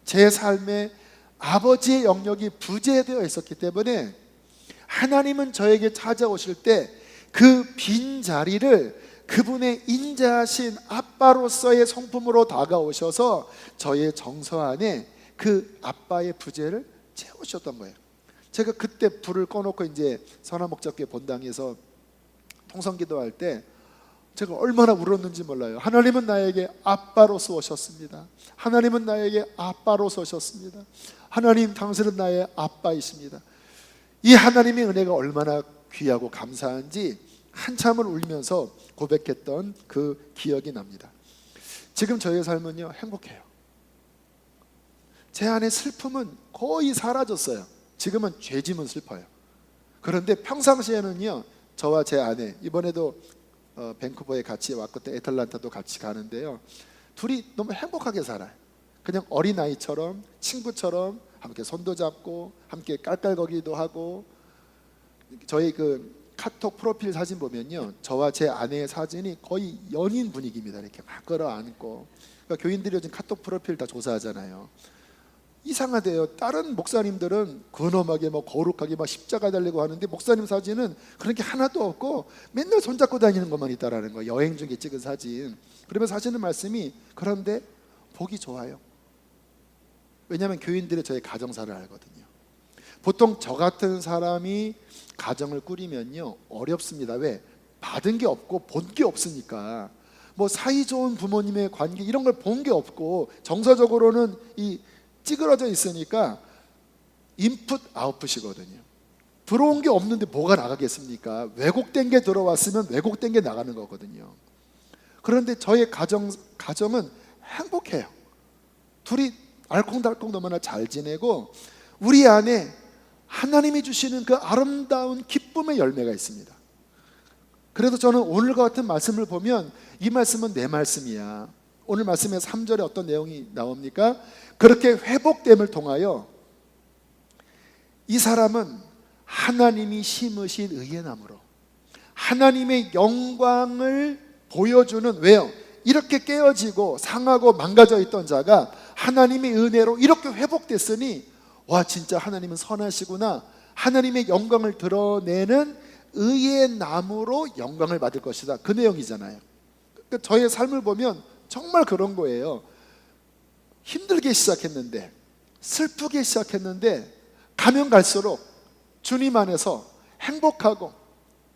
제 삶에 아버지의 영역이 부재되어 있었기 때문에 하나님은 저에게 찾아오실 때 그 빈 자리를 그분의 인자하신 아빠로서의 성품으로 다가오셔서 저의 정서 안에 그 아빠의 부재를 채우셨던 거예요. 제가 그때 불을 꺼놓고 이제 선화목적교회 본당에서 통성기도할 때 제가 얼마나 울었는지 몰라요. 하나님은 나에게 아빠로서 오셨습니다. 하나님은 나에게 아빠로서 오셨습니다. 하나님, 당신은 나의 아빠이십니다. 이 하나님의 은혜가 얼마나 귀하고 감사한지 한참을 울면서 고백했던 그 기억이 납니다. 지금 저의 삶은요 행복해요. 제 안에 슬픔은 거의 사라졌어요. 지금은 죄짐은 슬퍼요. 그런데 평상시에는요 저와 제 아내, 이번에도 밴쿠버에 같이 왔고 또 애틀란타도 같이 가는데요, 둘이 너무 행복하게 살아요. 그냥 어린아이처럼 친구처럼 함께 손도 잡고 함께 깔깔거리도 하고, 저희 그 카톡 프로필 사진 보면요 저와 제 아내의 사진이 거의 연인 분위기입니다. 이렇게 막 끌어안고. 그러니까 교인들이 요즘 카톡 프로필 다 조사하잖아요. 이상하대요. 다른 목사님들은 근엄하게 뭐 거룩하게 막 십자가 달리고 하는데 목사님 사진은 그런 게 하나도 없고 맨날 손잡고 다니는 것만 있다라는 거예요. 여행 중에 찍은 사진. 그러면 사시는 말씀이, 그런데 보기 좋아요. 왜냐하면 교인들이 저희 가정사를 알거든요. 보통 저 같은 사람이 가정을 꾸리면요 어렵습니다. 왜? 받은 게 없고 본 게 없으니까. 뭐 사이 좋은 부모님의 관계 이런 걸 본 게 없고 정서적으로는 이 찌그러져 있으니까 인풋 아웃풋이거든요. 들어온 게 없는데 뭐가 나가겠습니까? 왜곡된 게 들어왔으면 왜곡된 게 나가는 거거든요. 그런데 저의 가정은 행복해요. 둘이 알콩달콩 너무나 잘 지내고 우리 안에 하나님이 주시는 그 아름다운 기쁨의 열매가 있습니다. 그래서 저는 오늘과 같은 말씀을 보면 이 말씀은 내 말씀이야. 오늘 말씀의 3절에 어떤 내용이 나옵니까? 그렇게 회복됨을 통하여 이 사람은 하나님이 심으신 의의 나무로 하나님의 영광을 보여주는, 왜요? 이렇게 깨어지고 상하고 망가져 있던 자가 하나님의 은혜로 이렇게 회복됐으니 와, 진짜 하나님은 선하시구나, 하나님의 영광을 드러내는 의의 나무로 영광을 받을 것이다, 그 내용이잖아요. 그러니까 저의 삶을 보면 정말 그런 거예요. 힘들게 시작했는데, 슬프게 시작했는데 가면 갈수록 주님 안에서 행복하고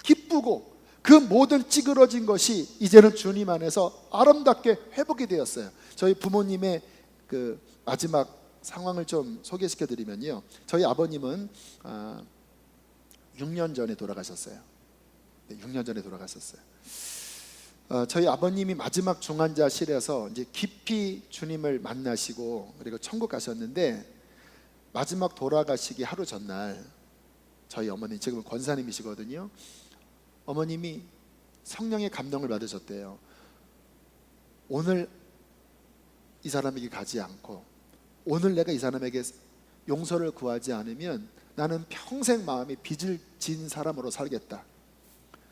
기쁘고 그 모든 찌그러진 것이 이제는 주님 안에서 아름답게 회복이 되었어요. 저희 부모님의 그 마지막 상황을 좀 소개시켜 드리면요, 저희 아버님은 6년 전에 돌아가셨어요. 네, 6년 전에 돌아가셨어요. 저희 아버님이 마지막 중환자실에서 이제 깊이 주님을 만나시고 그리고 천국 가셨는데, 마지막 돌아가시기 하루 전날 저희 어머니, 지금은 권사님이시거든요, 어머님이 성령의 감동을 받으셨대요. 오늘 이 사람에게 가지 않고, 오늘 내가 이 사람에게 용서를 구하지 않으면 나는 평생 마음이 빚을 진 사람으로 살겠다.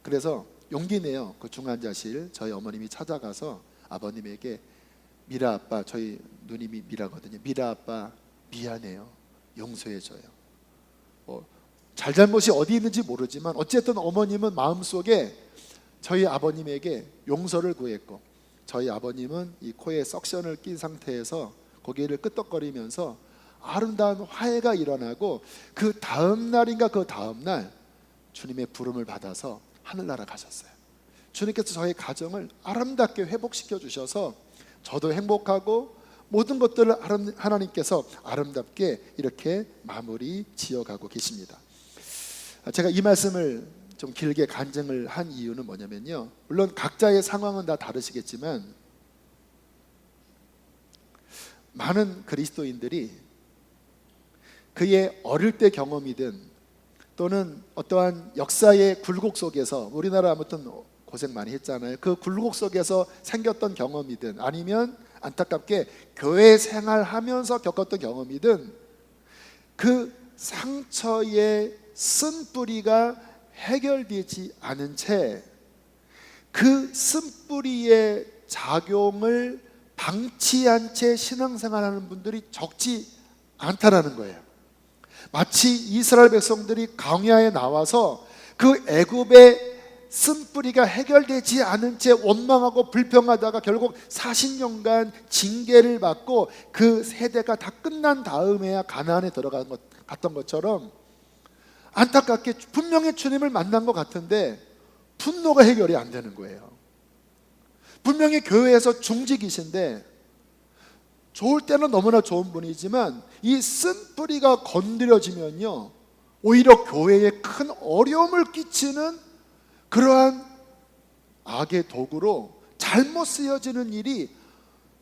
그래서 용기 내어 그 중환자실 저희 어머님이 찾아가서 아버님에게, 미라 아빠, 저희 누님이 미라거든요, 미라 아빠 미안해요, 용서해줘요. 잘잘못이 어디 있는지 모르지만 어쨌든 어머님은 마음속에 저희 아버님에게 용서를 구했고, 저희 아버님은 이 코에 석션을 낀 상태에서 고개를 끄덕거리면서 아름다운 화해가 일어나고, 그 다음 날인가 그 다음 날 주님의 부름을 받아서 하늘나라 가셨어요. 주님께서 저희 가정을 아름답게 회복시켜 주셔서 저도 행복하고 모든 것들을 하나님께서 아름답게 이렇게 마무리 지어가고 계십니다. 제가 이 말씀을 좀 길게 간증을 한 이유는 뭐냐면요, 물론 각자의 상황은 다 다르시겠지만 많은 그리스도인들이 그의 어릴 때 경험이든 또는 어떠한 역사의 굴곡 속에서, 우리나라 아무튼 고생 많이 했잖아요, 그 굴곡 속에서 생겼던 경험이든 아니면 안타깝게 교회 생활하면서 겪었던 경험이든, 그 상처의 쓴뿌리가 해결되지 않은 채 그 쓴뿌리의 작용을 방치한 채 신앙생활하는 분들이 적지 않다라는 거예요. 마치 이스라엘 백성들이 광야에 나와서 그 애굽의 쓴뿌리가 해결되지 않은 채 원망하고 불평하다가 결국 40년간 징계를 받고 그 세대가 다 끝난 다음에야 가나안에 갔던 것처럼, 안타깝게 분명히 주님을 만난 것 같은데 분노가 해결이 안 되는 거예요. 분명히 교회에서 중직이신데, 좋을 때는 너무나 좋은 분이지만 이 쓴뿌리가 건드려지면요, 오히려 교회에 큰 어려움을 끼치는 그러한 악의 도구로 잘못 쓰여지는 일이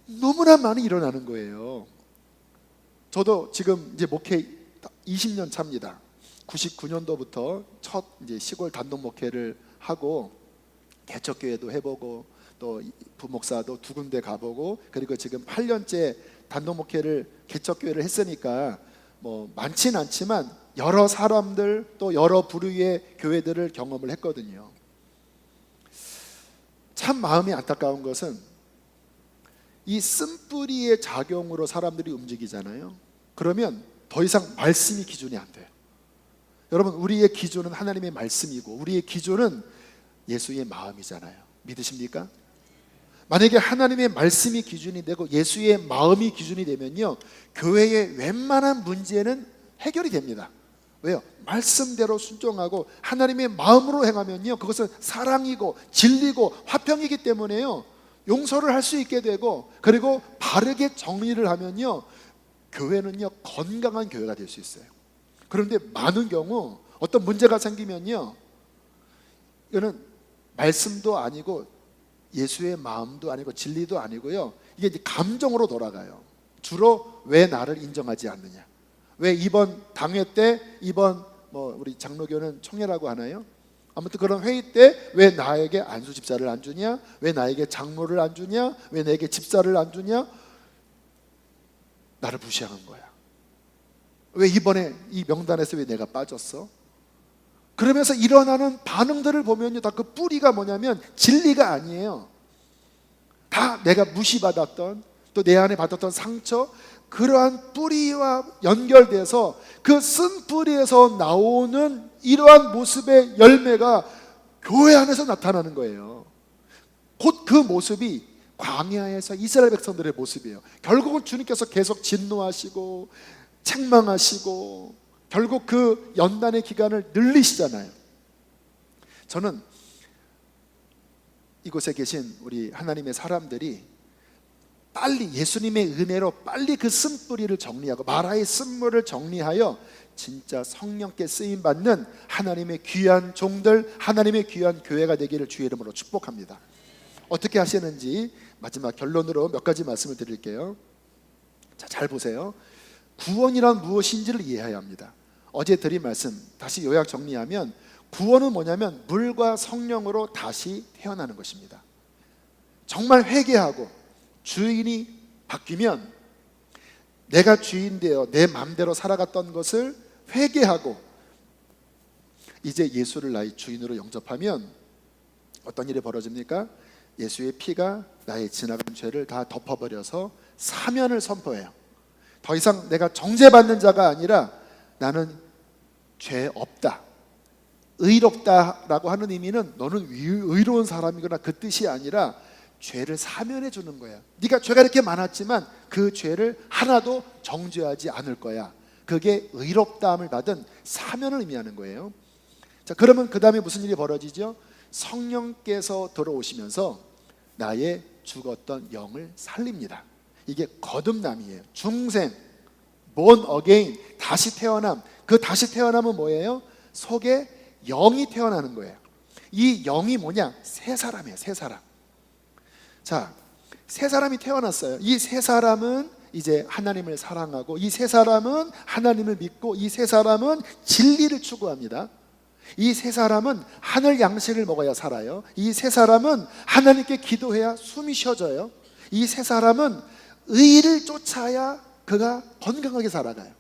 너무나 많이 일어나는 거예요. 저도 지금 이제 목회 20년 차입니다. 99년도부터 첫 이제 시골 단독 목회를 하고 개척교회도 해보고 또 부목사도 2군데 가보고, 그리고 지금 8년째 단독 목회를 개척교회를 했으니까 뭐 많지는 않지만 여러 사람들 또 여러 부류의 교회들을 경험을 했거든요. 참 마음이 안타까운 것은 이 쓴뿌리의 작용으로 사람들이 움직이잖아요. 그러면 더 이상 말씀이 기준이 안 돼요. 여러분, 우리의 기준은 하나님의 말씀이고 우리의 기준은 예수의 마음이잖아요. 믿으십니까? 만약에 하나님의 말씀이 기준이 되고 예수의 마음이 기준이 되면요, 교회의 웬만한 문제는 해결이 됩니다. 왜요? 말씀대로 순종하고 하나님의 마음으로 행하면요, 그것은 사랑이고 진리고 화평이기 때문에요, 용서를 할 수 있게 되고, 그리고 바르게 정리를 하면요, 교회는요 건강한 교회가 될 수 있어요. 그런데 많은 경우 어떤 문제가 생기면요, 이거는 말씀도 아니고 예수의 마음도 아니고 진리도 아니고요, 이게 이제 감정으로 돌아가요. 주로 왜 나를 인정하지 않느냐, 왜 이번 당회 때, 이번 뭐 우리 장로교는 총회라고 하나요? 아무튼 그런 회의 때 왜 나에게 안수 집사를 안 주냐, 왜 나에게 장로를 안 주냐, 왜 나에게 집사를 안 주냐, 나를 무시하는 거야. 왜 이번에 이 명단에서 왜 내가 빠졌어? 그러면서 일어나는 반응들을 보면요, 다 그 뿌리가 뭐냐면 진리가 아니에요. 다 내가 무시받았던, 또 내 안에 받았던 상처, 그러한 뿌리와 연결돼서 그 쓴 뿌리에서 나오는 이러한 모습의 열매가 교회 안에서 나타나는 거예요. 곧 그 모습이 광야에서 이스라엘 백성들의 모습이에요. 결국은 주님께서 계속 진노하시고 책망하시고 결국 그 연단의 기간을 늘리시잖아요. 저는 이곳에 계신 우리 하나님의 사람들이 빨리 예수님의 은혜로 빨리 그 쓴뿌리를 정리하고 마라의 쓴물을 정리하여 진짜 성령께 쓰임받는 하나님의 귀한 종들, 하나님의 귀한 교회가 되기를 주의 이름으로 축복합니다. 어떻게 하시는지 마지막 결론으로 몇 가지 말씀을 드릴게요. 자, 잘 보세요. 구원이란 무엇인지를 이해해야 합니다. 어제 드린 말씀 다시 요약 정리하면, 구원은 뭐냐면 물과 성령으로 다시 태어나는 것입니다. 정말 회개하고 주인이 바뀌면, 내가 주인 되어 내 마음대로 살아갔던 것을 회개하고 이제 예수를 나의 주인으로 영접하면 어떤 일이 벌어집니까? 예수의 피가 나의 지나간 죄를 다 덮어버려서 사면을 선포해요. 더 이상 내가 정죄받는 자가 아니라 나는 죄 없다, 의롭다라고 하는 의미는 너는 의로운 사람이구나 그 뜻이 아니라 죄를 사면해 주는 거야. 네가 죄가 이렇게 많았지만 그 죄를 하나도 정죄하지 않을 거야. 그게 의롭다함을 받은 사면을 의미하는 거예요. 자, 그러면 그 다음에 무슨 일이 벌어지죠? 성령께서 들어오시면서 나의 죽었던 영을 살립니다. 이게 거듭남이에요. 중생, born again, 다시 태어남. 그 다시 태어남은 뭐예요? 속에 영이 태어나는 거예요. 이 영이 뭐냐? 새 사람이에요. 새 사람. 자, 새 사람이 태어났어요. 이 새 사람은 이제 하나님을 사랑하고, 이 새 사람은 하나님을 믿고, 이 새 사람은 진리를 추구합니다. 이 새 사람은 하늘 양식을 먹어야 살아요. 이 새 사람은 하나님께 기도해야 숨이 쉬어져요. 이 새 사람은 의를 쫓아야 그가 건강하게 살아가요.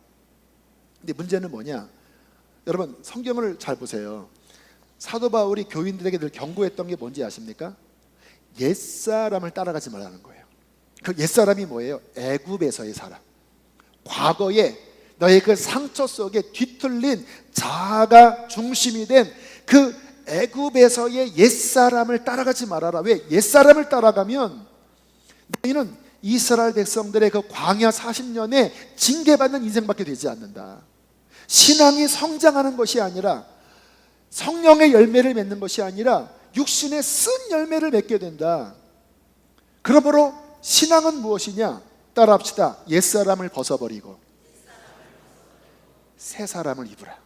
근데 문제는 뭐냐? 여러분 성경을 잘 보세요. 사도 바울이 교인들에게 늘 경고했던 게 뭔지 아십니까? 옛사람을 따라가지 말라는 거예요. 그 옛사람이 뭐예요? 애굽에서의 사람, 과거에 너의 그 상처 속에 뒤틀린 자아가 중심이 된 그 애굽에서의 옛사람을 따라가지 말아라. 왜? 옛사람을 따라가면 너희는 이스라엘 백성들의 그 광야 40년에 징계받는 인생밖에 되지 않는다. 신앙이 성장하는 것이 아니라, 성령의 열매를 맺는 것이 아니라 육신의 쓴 열매를 맺게 된다. 그러므로 신앙은 무엇이냐? 따라합시다. 옛사람을 벗어버리고 새 사람을 입으라.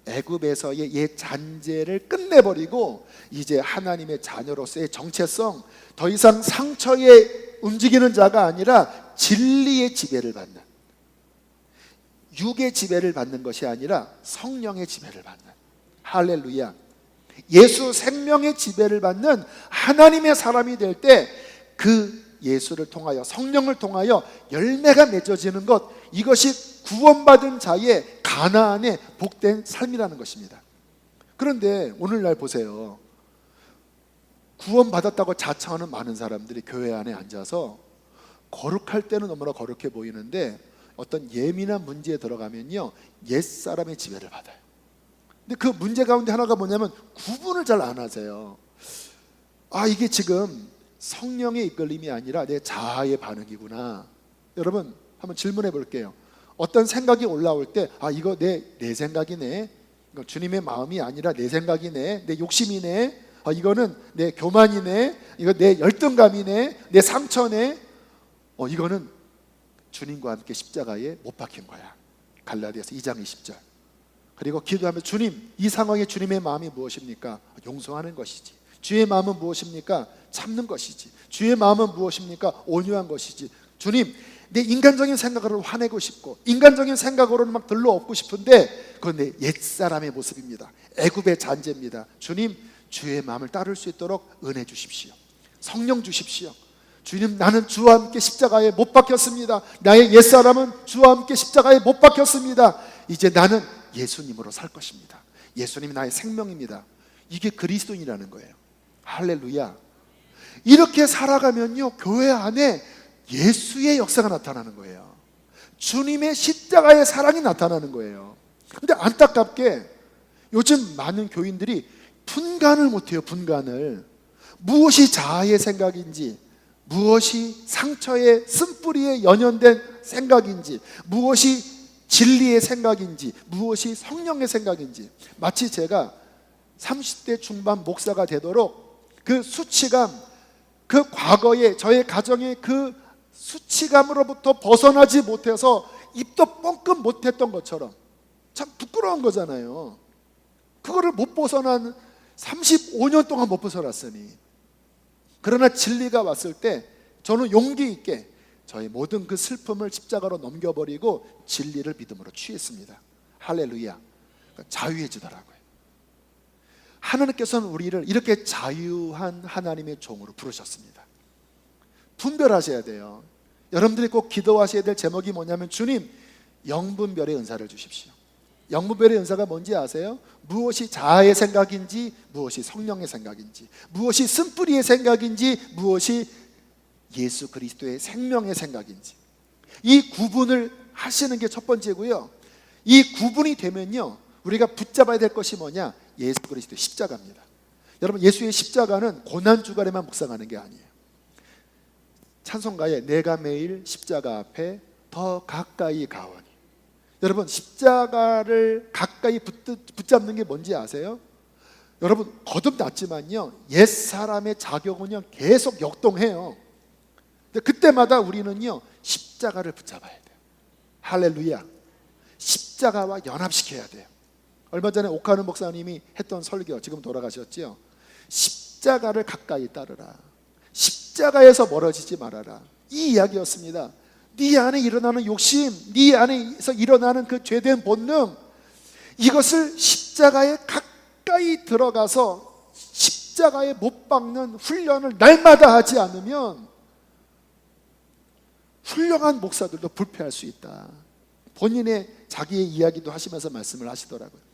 애굽에서의 옛 잔재를 끝내버리고 이제 하나님의 자녀로서의 정체성, 더 이상 상처에 움직이는 자가 아니라 진리의 지배를 받는, 육의 지배를 받는 것이 아니라 성령의 지배를 받는, 할렐루야, 예수 생명의 지배를 받는 하나님의 사람이 될 때 그 예수를 통하여, 성령을 통하여 열매가 맺어지는 것, 이것이 구원받은 자의 가나안의 복된 삶이라는 것입니다. 그런데 오늘날 보세요. 구원받았다고 자청하는 많은 사람들이 교회 안에 앉아서 거룩할 때는 너무나 거룩해 보이는데 어떤 예민한 문제에 들어가면요, 옛사람의 지배를 받아요. 근데 그 문제 가운데 하나가 뭐냐면 구분을 잘 안 하세요. 아, 이게 지금 성령의 이끌림이 아니라 내 자아의 반응이구나. 여러분 한번 질문해 볼게요. 어떤 생각이 올라올 때, 아, 이거 내 생각이네, 이거 주님의 마음이 아니라 내 생각이네, 내 욕심이네, 아, 이거는 내 교만이네, 이거 내 열등감이네, 내 상처네, 이거는 주님과 함께 십자가에 못 박힌 거야. 갈라디아서 2장 20절. 그리고 기도하면, 주님, 이 상황에 주님의 마음이 무엇입니까? 용서하는 것이지. 주의 마음은 무엇입니까? 참는 것이지. 주의 마음은 무엇입니까? 온유한 것이지. 주님, 내 인간적인 생각으로 화내고 싶고 인간적인 생각으로는 막 들러엎고 싶은데 그건 내 옛사람의 모습입니다. 애굽의 잔재입니다. 주님, 주의 마음을 따를 수 있도록 은혜 주십시오. 성령 주십시오. 주님, 나는 주와 함께 십자가에 못 박혔습니다. 나의 옛사람은 주와 함께 십자가에 못 박혔습니다. 이제 나는 예수님으로 살 것입니다. 예수님이 나의 생명입니다. 이게 그리스도인이라는 거예요. 할렐루야. 이렇게 살아가면요, 교회 안에 예수의 역사가 나타나는 거예요. 주님의 십자가의 사랑이 나타나는 거예요. 근데 안타깝게 요즘 많은 교인들이 분간을 못해요. 분간을. 무엇이 자아의 생각인지, 무엇이 상처의 쓴뿌리에 연연된 생각인지, 무엇이 진리의 생각인지, 무엇이 성령의 생각인지. 마치 제가 30대 중반 목사가 되도록 그 수치감, 그 과거에 저의 가정의 그 수치감으로부터 벗어나지 못해서 입도 뻥끗 못했던 것처럼 참 부끄러운 거잖아요. 그거를 못 벗어난 35년 동안 못 벗어났으니. 그러나 진리가 왔을 때 저는 용기 있게 저의 모든 그 슬픔을 십자가로 넘겨버리고 진리를 믿음으로 취했습니다. 할렐루야. 그러니까 자유해지더라고요. 하나님께서는 우리를 이렇게 자유한 하나님의 종으로 부르셨습니다. 분별하셔야 돼요. 여러분들이 꼭 기도하셔야 될 제목이 뭐냐면, 주님, 영분별의 은사를 주십시오. 영분별의 은사가 뭔지 아세요? 무엇이 자아의 생각인지, 무엇이 성령의 생각인지, 무엇이 쓴뿌리의 생각인지, 무엇이 예수 그리스도의 생명의 생각인지, 이 구분을 하시는 게 첫 번째고요. 이 구분이 되면요, 우리가 붙잡아야 될 것이 뭐냐? 예수 그리스도의 십자가입니다. 여러분, 예수의 십자가는 고난주간에만 묵상하는 게 아니에요. 찬송가에 내가 매일 십자가 앞에 더 가까이 가오니. 여러분, 십자가를 가까이 붙잡는 게 뭔지 아세요? 여러분, 거듭났지만요, 옛사람의 자격은요 계속 역동해요. 근데 그때마다 우리는요 십자가를 붙잡아야 돼요. 할렐루야. 십자가와 연합시켜야 돼요. 얼마 전에 오카는 목사님이 했던 설교, 지금 돌아가셨죠? 십자가를 가까이 따르라, 십자가에서 멀어지지 말아라, 이 이야기였습니다. 네 안에 일어나는 욕심, 네 안에서 일어나는 그 죄된 본능, 이것을 십자가에 가까이 들어가서 십자가에 못 박는 훈련을 날마다 하지 않으면 훌륭한 목사들도 불패할 수 있다. 본인의 자기의 이야기도 하시면서 말씀을 하시더라고요.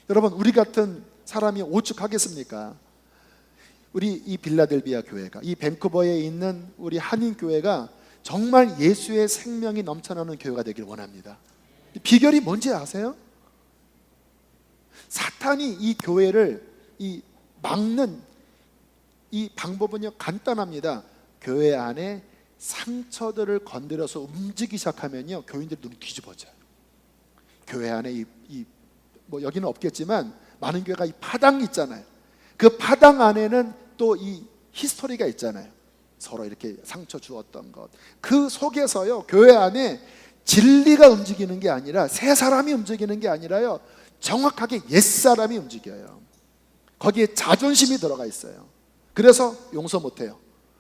여러분, 우리 같은 사람이 오죽하겠습니까? 우리 이 빌라델비아 교회가, 이 밴쿠버에 있는 우리 한인교회가 정말 예수의 생명이 넘쳐나는 교회가 되길 원합니다. 비결이 뭔지 아세요? 사탄이 이 교회를 막는 이 방법은요 간단합니다. 교회 안에 상처들을 건드려서 움직이기 시작하면요 교인들이 눈이 뒤집어져요. 교회 안에 뭐 여기는 없겠지만 많은 교회가 이 파당 있잖아요. 그 파당 안에는 또 이 히스토리가 있잖아요. 서로 이렇게 상처 주었던 것, 그 속에서요 교회 안에 진리가 움직이는 게 아니라, 새 사람이 움직이는 게 아니라요, 정확하게 옛사람이 움직여요. 거기에 자존심이 들어가 있어요. 그래서 용서 못해요.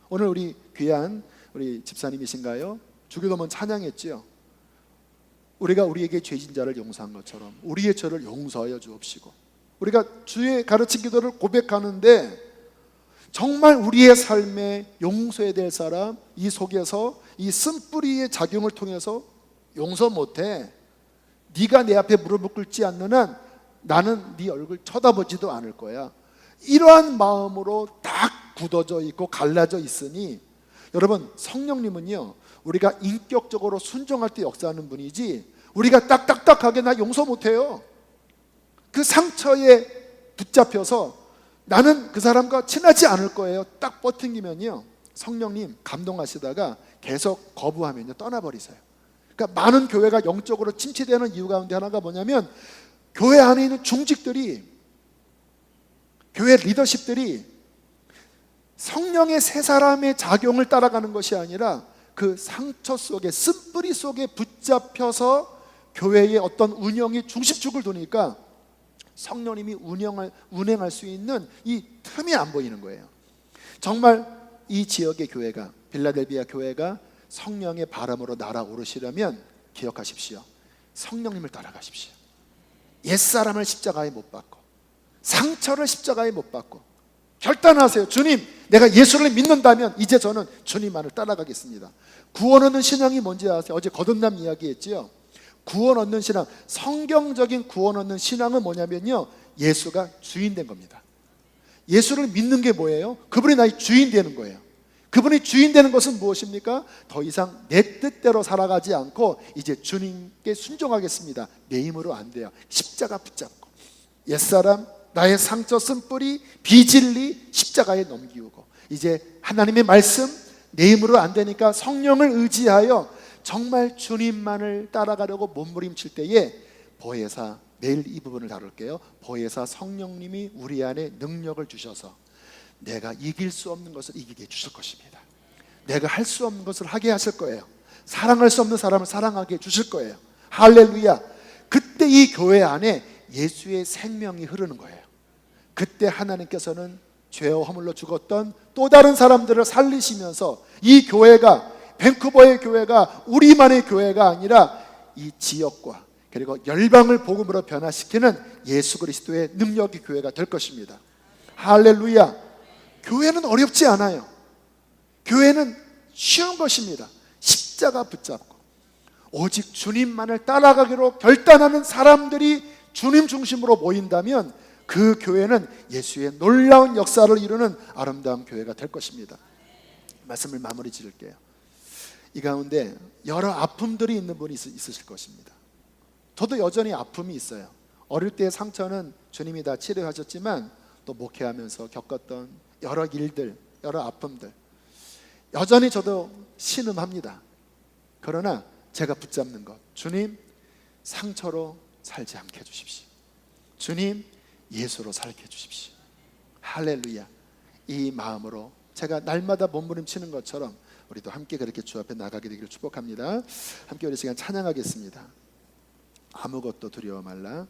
오늘 우리 귀한 우리 집사님이신가요? 주기도문 찬양했지요. 우리가 우리에게 죄진 자를 용서한 것처럼 우리의 죄를 용서하여 주옵시고. 우리가 주의 가르친 기도를 고백하는데 정말 우리의 삶에 용서해야 될 사람, 이 속에서 이 쓴뿌리의 작용을 통해서 용서 못해, 네가 내 앞에 무릎을 꿇지 않는 한 나는 네 얼굴 쳐다보지도 않을 거야, 이러한 마음으로 딱 굳어져 있고 갈라져 있으니, 여러분, 성령님은요 우리가 인격적으로 순종할 때 역사하는 분이지, 우리가 딱딱딱하게 나 용서 못해요, 그 상처에 붙잡혀서 나는 그 사람과 친하지 않을 거예요, 딱 버팅기면요 성령님 감동하시다가 계속 거부하면요 떠나버리세요. 그러니까 많은 교회가 영적으로 침체되는 이유 가운데 하나가 뭐냐면, 교회 안에 있는 중직들이, 교회 리더십들이 성령의 새 사람의 작용을 따라가는 것이 아니라 그 상처 속에, 쓴뿌리 속에 붙잡혀서 교회의 어떤 운영이 중심축을 두니까 성령님이 운행할 수 있는 이 틈이 안 보이는 거예요. 정말 이 지역의 교회가, 빌라델비아 교회가 성령의 바람으로 날아오르시려면 기억하십시오. 성령님을 따라가십시오. 옛사람을 십자가에 못 박고, 상처를 십자가에 못 박고 결단하세요. 주님, 내가 예수를 믿는다면 이제 저는 주님만을 따라가겠습니다. 구원 얻는 신앙이 뭔지 아세요? 어제 거듭남 이야기했지요. 구원 얻는 신앙, 성경적인 구원 얻는 신앙은 뭐냐면요, 예수가 주인 된 겁니다. 예수를 믿는 게 뭐예요? 그분이 나의 주인 되는 거예요. 그분이 주인 되는 것은 무엇입니까? 더 이상 내 뜻대로 살아가지 않고 이제 주님께 순종하겠습니다. 내 힘으로 안 돼요. 십자가 붙잡고 옛사람, 나의 상처 쓴뿌리, 비진리 십자가에 넘기우고, 이제 하나님의 말씀, 내 힘으로 안 되니까 성령을 의지하여 정말 주님만을 따라가려고 몸부림칠 때에 보혜사, 내일 이 부분을 다룰게요. 보혜사 성령님이 우리 안에 능력을 주셔서 내가 이길 수 없는 것을 이기게 해주실 것입니다. 내가 할 수 없는 것을 하게 하실 거예요. 사랑할 수 없는 사람을 사랑하게 해주실 거예요. 할렐루야. 그때 이 교회 안에 예수의 생명이 흐르는 거예요. 그때 하나님께서는 죄와 허물로 죽었던 또 다른 사람들을 살리시면서 이 교회가, 밴쿠버의 교회가 우리만의 교회가 아니라 이 지역과 그리고 열방을 복음으로 변화시키는 예수 그리스도의 능력의 교회가 될 것입니다. 할렐루야. 교회는 어렵지 않아요. 교회는 쉬운 것입니다. 십자가 붙잡고 오직 주님만을 따라가기로 결단하는 사람들이 주님 중심으로 모인다면 그 교회는 예수의 놀라운 역사를 이루는 아름다운 교회가 될 것입니다. 말씀을 마무리 지을게요. 이 가운데 여러 아픔들이 있는 분이 있으실 것입니다. 저도 여전히 아픔이 있어요. 어릴 때의 상처는 주님이 다 치료하셨지만 또 목회하면서 겪었던 여러 일들, 여러 아픔들, 여전히 저도 신음합니다. 그러나 제가 붙잡는 것, 주님, 상처로 살지 않게 해주십시오. 주님, 예수로 살게 해주십시오. 할렐루야. 이 마음으로 제가 날마다 몸부림치는 것처럼 우리도 함께 그렇게 주 앞에 나가게 되기를 축복합니다. 함께 우리 시간 찬양하겠습니다. 아무것도 두려워 말라.